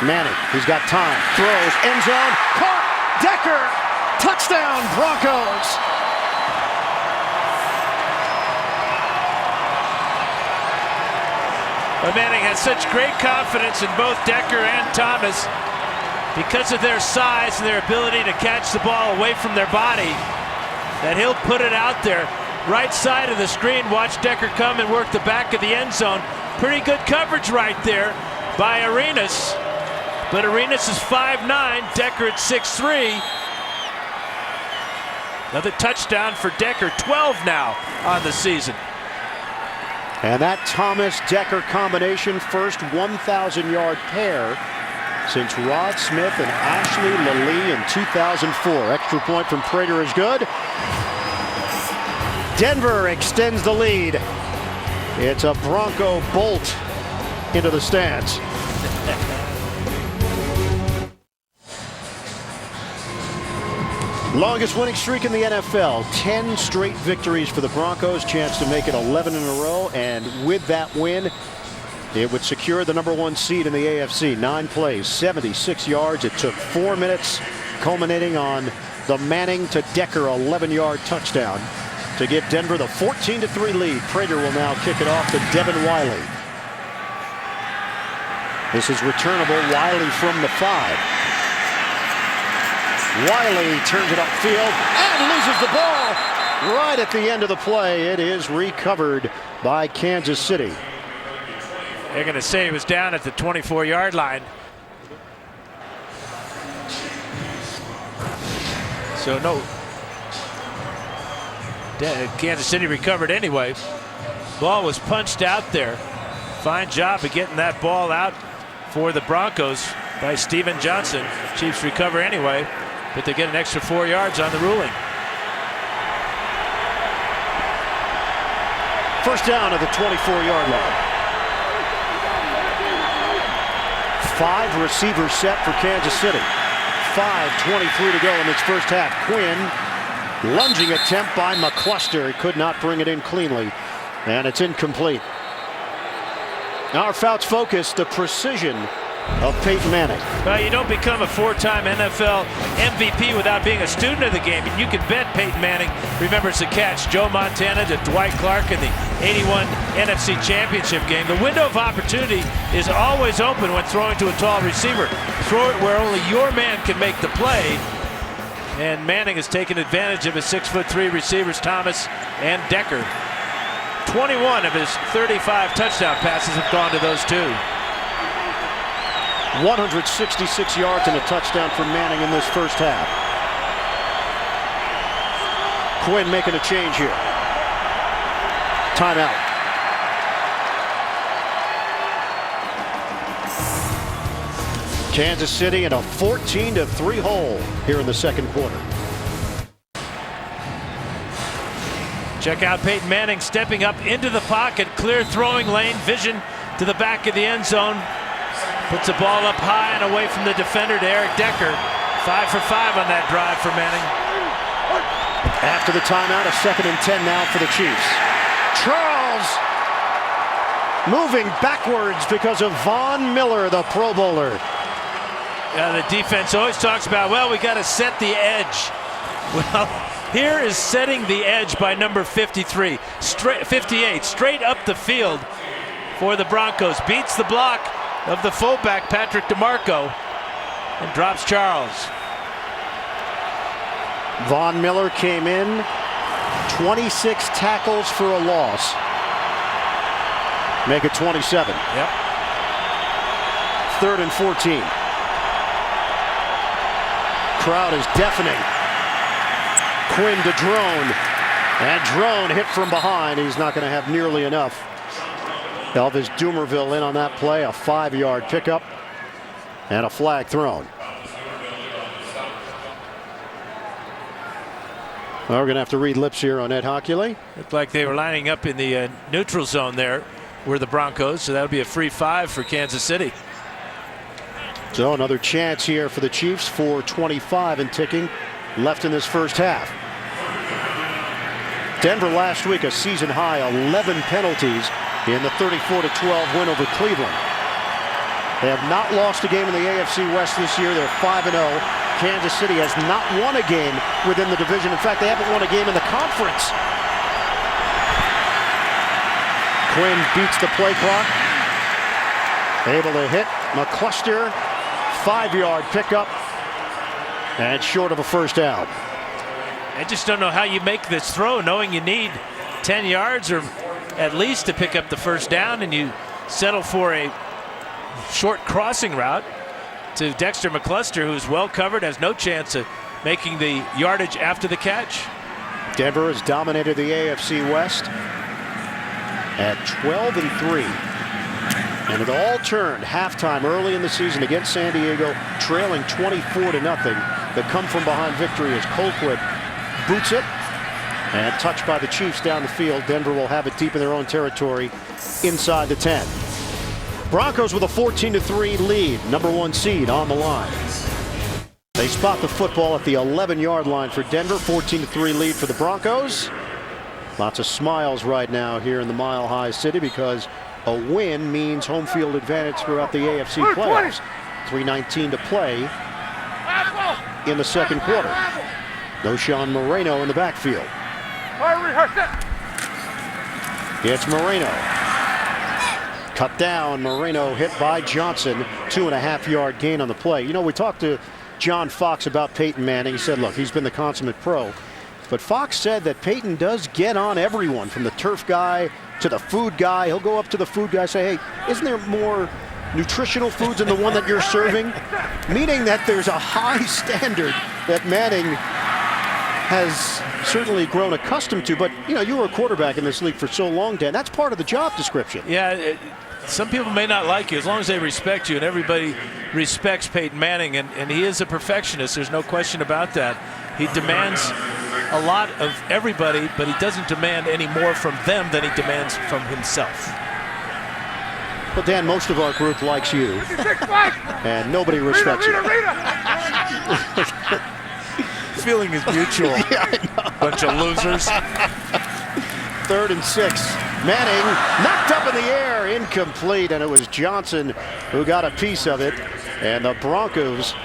Manning, he's got time, throws, end zone, caught, Decker, touchdown Broncos. But Manning has such great confidence in both Decker and Thomas because of their size and their ability to catch the ball away from their body that he'll put it out there. Right side of the screen, watch Decker come and work the back of the end zone, Pretty good coverage right there by Arenas. But Arenas is 5'9", Decker at 6'3". Another touchdown for Decker, 12 now on the season. And that Thomas-Decker combination, first 1,000-yard pair since Rod Smith and Ashley Lally in 2004. Extra point from Prater is good. Denver extends the lead. It's a Bronco bolt into the stands. Longest winning streak in the NFL, 10 straight victories for the Broncos, chance to make it 11 in a row, and with that win, it would secure the #1 seed in the AFC. 9 plays, 76 yards. It took 4 minutes, culminating on the Manning to Decker 11-yard touchdown to give Denver the 14-3 lead. Prater will now kick it off to Devin Wiley. This is returnable. Wiley from the 5. Wiley turns it upfield and loses the ball right at the end of the play. It is recovered by Kansas City. They're going to say he was down at the 24-yard line. So no. Kansas City recovered anyway. Ball was punched out there. Fine job of getting that ball out for the Broncos by Steven Johnson. Chiefs recover anyway, but they get an extra 4 yards on the ruling. First down at the 24-yard line. 5 receivers set for Kansas City. 5:23 to go in its first half. Quinn, lunging attempt by McCluster. He could not bring it in cleanly, and it's incomplete. Our Fouts focus, the precision of Peyton Manning. Well, you don't become a 4-time NFL MVP without being a student of the game. And you can bet Peyton Manning remembers the catch. Joe Montana to Dwight Clark in the 81 NFC Championship game. The window of opportunity is always open when throwing to a tall receiver. Throw it where only your man can make the play. And Manning has taken advantage of his 6'3" receivers, Thomas and Decker. 21 of his 35 touchdown passes have gone to those two. 166 yards and a touchdown for Manning in this first half. Quinn making a change here. Timeout. Kansas City in a 14-3 hole here in the second quarter. Check out Peyton Manning stepping up into the pocket, clear throwing lane, vision to the back of the end zone. Puts the ball up high and away from the defender to Eric Decker. 5 for 5 on that drive for Manning. After the timeout, a 2nd and 10 now for the Chiefs. Charles moving backwards because of Von Miller, the Pro Bowler. The defense always talks about, well, we got to set the edge. Well, here is setting the edge by number 58, straight up the field for the Broncos. Beats the block of the fullback, Patrick DeMarco, and drops Charles. Von Miller came in, 26 tackles for a loss. Make it 27. Yep. 3rd and 14. Crowd is deafening. Quinn to Drone, and Drone hit from behind. He's not going to have nearly enough. Elvis Dumerville in on that play, a 5-yard pickup and a flag thrown. Well, we're going to have to read lips here on Ed Hockley. Looked like they were lining up in the neutral zone there, were the Broncos, so that would be a free 5 for Kansas City. So another chance here for the Chiefs, 4:25 and ticking left in this first half. Denver last week, a season high 11 penalties in the 34-12 win over Cleveland. They have not lost a game in the AFC West this year. They're 5-0. Kansas City has not won a game within the division. In fact, they haven't won a game in the conference. Quinn beats the play clock. Able to hit McCluster. 5-yard pickup. And short of a first down. I just don't know how you make this throw knowing you need 10 yards or at least to pick up the first down, and you settle for a short crossing route to Dexter McCluster, who's well covered, has no chance of making the yardage after the catch. Denver has dominated the AFC West at 12-3. And it all turned halftime early in the season against San Diego, trailing 24-0. The come from behind victory as Colquitt boots it and touched by the Chiefs down the field. Denver will have it deep in their own territory inside the 10. Broncos with a 14-3 lead, #1 seed on the line. They spot the football at the 11-yard line for Denver. 14-3 lead for the Broncos. Lots of smiles right now here in the Mile High City because a win means home field advantage throughout the AFC playoffs. 3:19 to play in the second quarter. No Sean Moreno in the backfield. It's Moreno. Cut down. Moreno hit by Johnson. 2.5-yard gain on the play. You know, we talked to John Fox about Peyton Manning. He said, look, he's been the consummate pro. But Fox said that Peyton does get on everyone, from the turf guy to the food guy. He'll go up to the food guy and say, hey, isn't there more nutritional foods than the one that you're serving? Meaning that there's a high standard that Manning has certainly grown accustomed to. But, you know, you were a quarterback in this league for so long, Dan. That's part of the job description. Yeah, some people may not like you as long as they respect you, and everybody respects Peyton Manning, and he is a perfectionist. There's no question about that. He demands a lot of everybody, but he doesn't demand any more from them than he demands from himself. Well, Dan, most of our group likes you, and nobody respects you. Feeling is mutual. Yeah, I know. Bunch of losers. 3rd and 6. Manning knocked up in the air, incomplete, and it was Johnson who got a piece of it, and the Broncos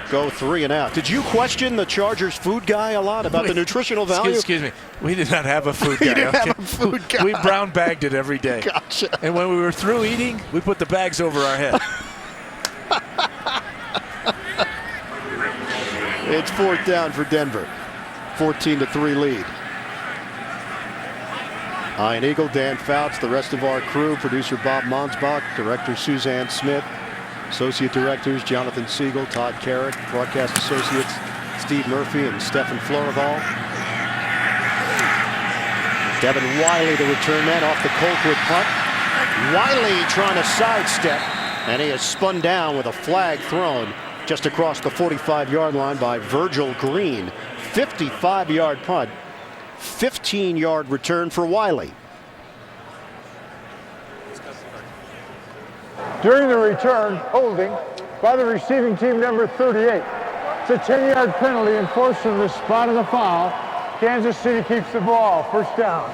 go 3 and out. Did you question the Chargers food guy a lot about the nutritional value? Excuse me. We did not have a food guy. You didn't have a food guy. We brown bagged it every day. Gotcha. And when we were through eating, we put the bags over our head. It's 4th down for Denver. 14-3 lead. Ian Eagle, Dan Fouts, the rest of our crew, producer Bob Monsbach, director Suzanne Smith, associate directors Jonathan Siegel, Todd Carrick, broadcast associates Steve Murphy and Stephen Florival. Devin Wiley, the return man, off the Colquitt punt. Wiley trying to sidestep, and he is spun down with a flag thrown just across the 45-yard line by Virgil Green. 55-yard punt, 15-yard return for Wiley. During the return, holding by the receiving team, number 38. It's a 10-yard penalty enforced from the spot of the foul. Kansas City keeps the ball. 1st down.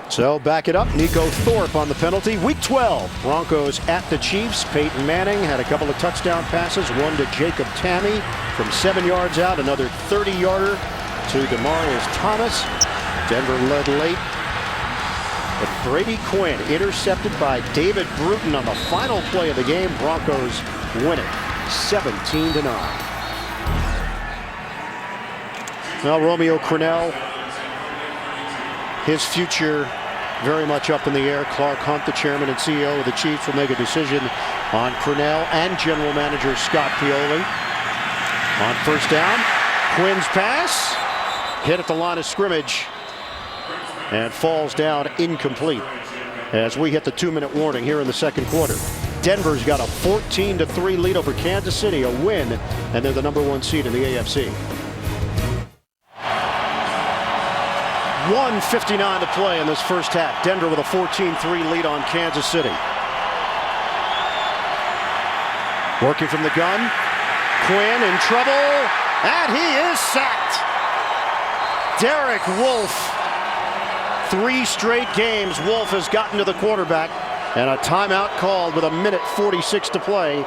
So back it up. Nico Thorpe on the penalty. Week 12. Broncos at the Chiefs. Peyton Manning had a couple of touchdown passes. One to Jacob Tammy from 7 yards out. Another 30-yarder to Demarius Thomas. Denver led late. But Brady Quinn intercepted by David Bruton on the final play of the game. Broncos win it 17-9. Well, Romeo Crennel, his future very much up in the air. Clark Hunt, the chairman and CEO of the Chiefs, will make a decision on Crennel and general manager Scott Pioli. On 1st down, Quinn's pass hit at the line of scrimmage and falls down incomplete as we hit the 2-minute warning here in the second quarter. Denver's got a 14-3 lead over Kansas City, a win, and they're the #1 seed in the AFC. 1:59 to play in this first half. Denver with a 14-3 lead on Kansas City. Working from the gun. Quinn in trouble, and he is sacked. Derek Wolfe. 3 straight games Wolfe has gotten to the quarterback, and a timeout called with 1:46 to play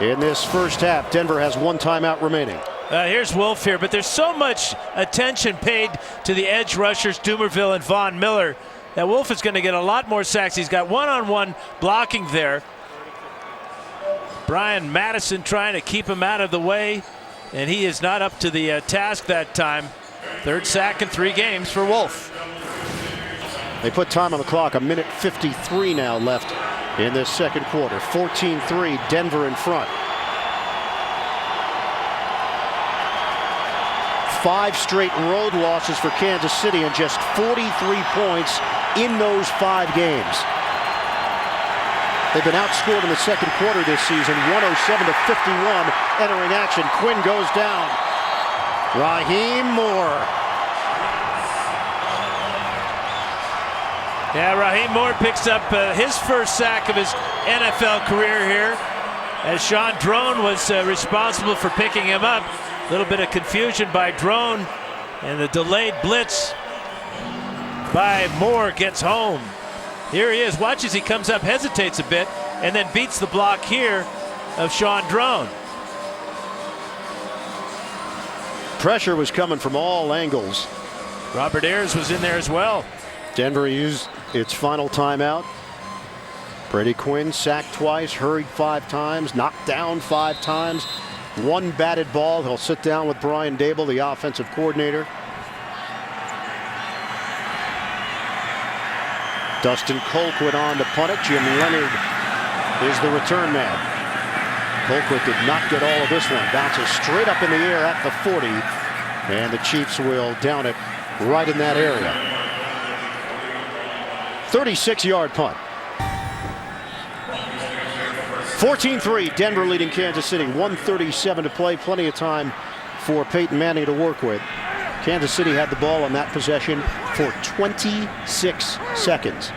in this first half. Denver has 1 timeout remaining. Here's Wolfe here, but there's so much attention paid to the edge rushers, Dumerville and Von Miller, that Wolfe is going to get a lot more sacks. He's got one-on-one blocking there. Brian Madison trying to keep him out of the way, and he is not up to the task that time. 3rd sack in 3 games for Wolfe. They put time on the clock, 1:53 now left in this second quarter. 14-3, Denver in front. 5 straight road losses for Kansas City and just 43 points in those 5 games. They've been outscored in the second quarter this season, 107-51 entering action. Quinn goes down. Raheem Moore. Yeah, Raheem Moore picks up his first sack of his NFL career here, as Sean Drone was responsible for picking him up. A little bit of confusion by Drone, and the delayed blitz by Moore gets home. Here he is. Watch as he comes up, hesitates a bit, and then beats the block here of Sean Drone. Pressure was coming from all angles. Robert Ayers was in there as well. Denver used its final timeout. Brady Quinn sacked twice, hurried 5 times, knocked down 5 times. 1 batted ball. He'll sit down with Brian Dable, the offensive coordinator. Dustin Colquitt on to punt it. Jim Leonard is the return man. Colquitt did not get all of this one. Bounces straight up in the air at the 40. And the Chiefs will down it right in that area. 36-yard punt. 14-3, Denver leading Kansas City. 1:37 to play. Plenty of time for Peyton Manning to work with. Kansas City had the ball on that possession for 26 seconds.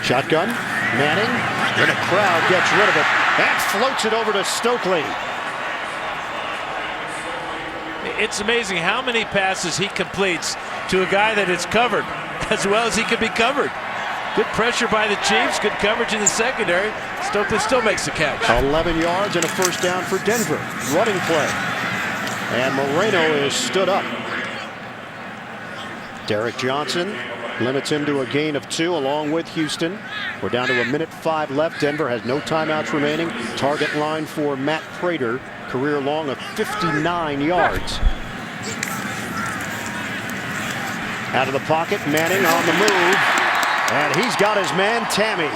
Shotgun. Manning. And the crowd gets rid of it and floats it over to Stokely. It's amazing how many passes he completes to a guy that is covered as well as he can be covered. Good pressure by the Chiefs, good coverage in the secondary. Stokely still makes the catch. 11 yards and a first down for Denver. Running play. And Moreno is stood up. Derek Johnson limits him to a gain of 2 along with Houston. We're down to 1:05 left. Denver has no timeouts remaining. Target line for Matt Prater. Career long of 59 yards. Out of the pocket, Manning on the move. And he's got his man, Tammy.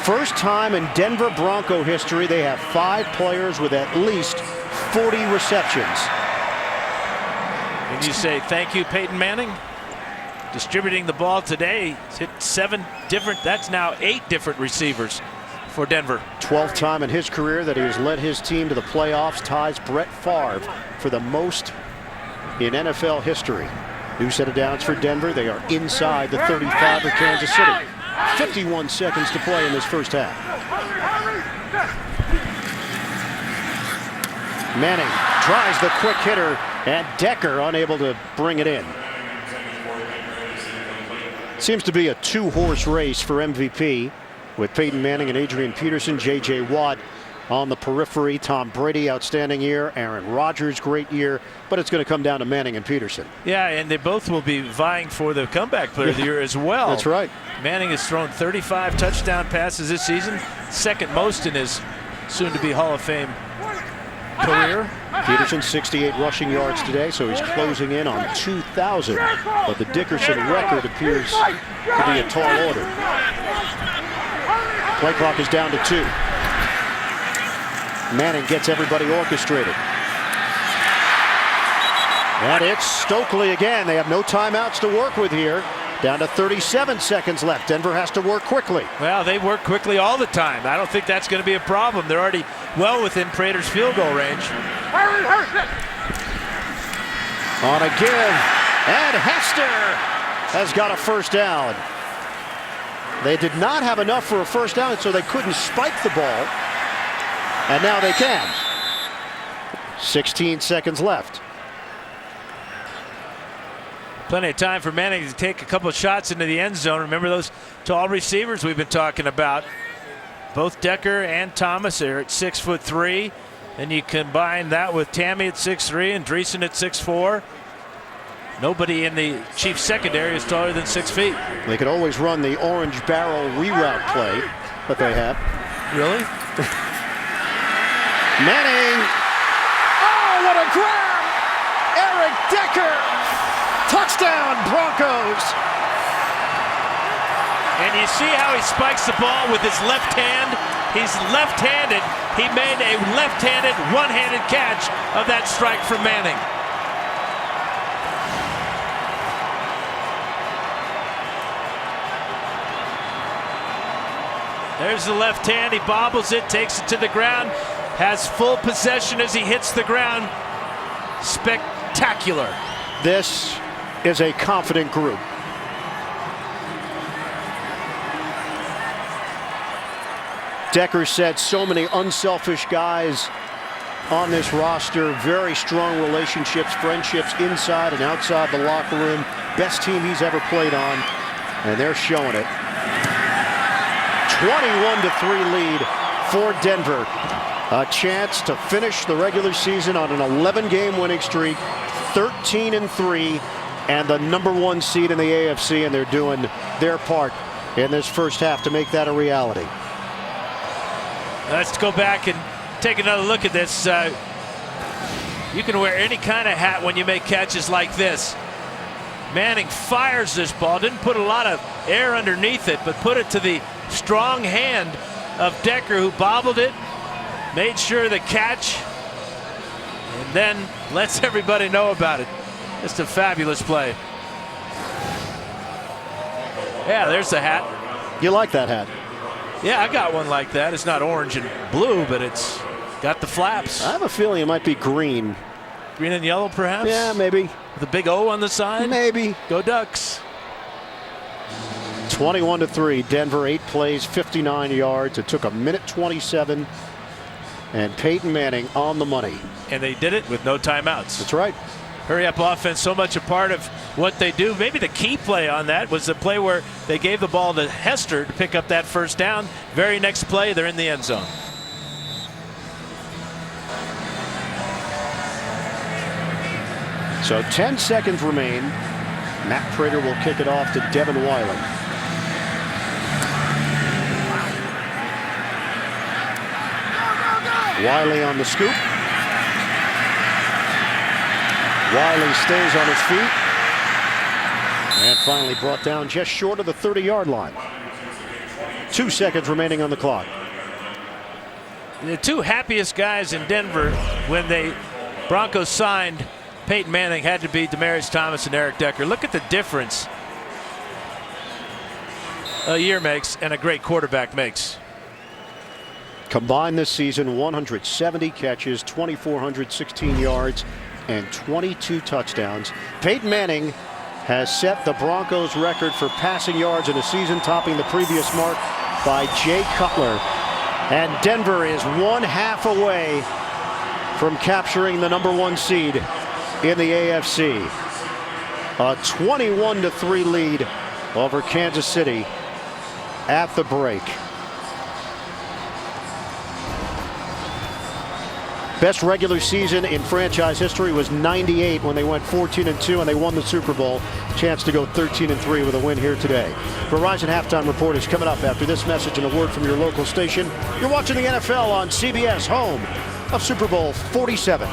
First time in Denver Bronco history, they have 5 players with at least 40 receptions. And you say, thank you, Peyton Manning. Distributing the ball today. He's hit 7 different, that's now 8 different receivers for Denver. 12th time in his career that he has led his team to the playoffs. Ties Brett Favre for the most in NFL history. New set of downs for Denver. They are inside the 35 of Kansas City. 51 seconds to play in this first half. Manning tries the quick hitter, and Decker unable to bring it in. Seems to be a 2-horse race for MVP with Peyton Manning and Adrian Peterson. J.J. Watt on the periphery. Tom Brady, outstanding year. Aaron Rodgers, great year. But it's going to come down to Manning and Peterson. Yeah, and they both will be vying for the comeback player of the year as well. That's right. Manning has thrown 35 touchdown passes this season, second most in his soon-to-be Hall of Fame career. Peterson 68 rushing yards today, so he's closing in on 2,000. But the Dickerson record appears to be a tall order. Play clock is down to 2. Manning gets everybody orchestrated. And it's Stokely again. They have no timeouts to work with here. Down to 37 seconds left. Denver has to work quickly. Well, they work quickly all the time. I don't think that's going to be a problem. They're already well within Prater's field goal range. On a give, and Hester has got a first down. They did not have enough for a first down, so they couldn't spike the ball. And now they can. 16 seconds left. Plenty of time for Manning to take a couple of shots into the end zone. Remember those tall receivers we've been talking about. Both Decker and Thomas are at 6'3". And you combine that with Tammy at 6'3" and Dreesen at 6'4". Nobody in the Chiefs secondary is taller than 6 feet. They could always run the orange barrel reroute play, but they have. Really? Manning. Oh, what a grab! Eric Decker. Touchdown, Broncos. And you see how he spikes the ball with his left hand? He's left-handed. He made a left-handed, one-handed catch of that strike from Manning. There's the left hand. He bobbles it, takes it to the ground, has full possession as he hits the ground. Spectacular. This is a confident group. Decker said so many unselfish guys on this roster, very strong relationships, friendships inside and outside the locker room. Best team he's ever played on, and they're showing it. 21-3 lead for Denver. A chance to finish the regular season on an 11-game winning streak, 13-3, and the #1 seed in the AFC, and they're doing their part in this first half to make that a reality. Let's go back and take another look at this. You can wear any kind of hat when you make catches like this. Manning fires this ball, didn't put a lot of air underneath it, but put it to the strong hand of Decker, who bobbled it, made sure the catch, and then lets everybody know about it. Just a fabulous play. Yeah, there's the hat. You like that hat? Yeah, I got one like that. It's not orange and blue, but it's got the flaps. I have a feeling it might be green. Green and yellow, perhaps? Yeah, maybe. With a big O on the side? Maybe. Go Ducks. 21-3. Denver, 8 plays, 59 yards. It took a minute 27. And Peyton Manning on the money. And they did it with no timeouts. That's right. Hurry up offense, so much a part of what they do. Maybe the key play on that was the play where they gave the ball to Hester to pick up that first down. Very next play, they're in the end zone. So 10 seconds remain. Matt Prater will kick it off to Devin Wiley. Wiley on the scoop. Wiley stays on his feet. And finally brought down just short of the 30-yard line. 2 seconds remaining on the clock. The two happiest guys in Denver when the Broncos signed Peyton Manning had to be Demaryius Thomas and Eric Decker. Look at the difference a year makes and a great quarterback makes. Combined this season, 170 catches, 2,416 yards, and 22 touchdowns. Peyton Manning has set the Broncos record for passing yards in a season, topping the previous mark by Jay Cutler. And Denver is 1/2 away from capturing the #1 seed in the AFC. A 21-3 lead over Kansas City at the break. Best regular season in franchise history was '98 when they went 14-2 and they won the Super Bowl. Chance to go 13-3 with a win here today. Verizon Halftime Report is coming up after this message and a word from your local station. You're watching the NFL on CBS, home of Super Bowl 47.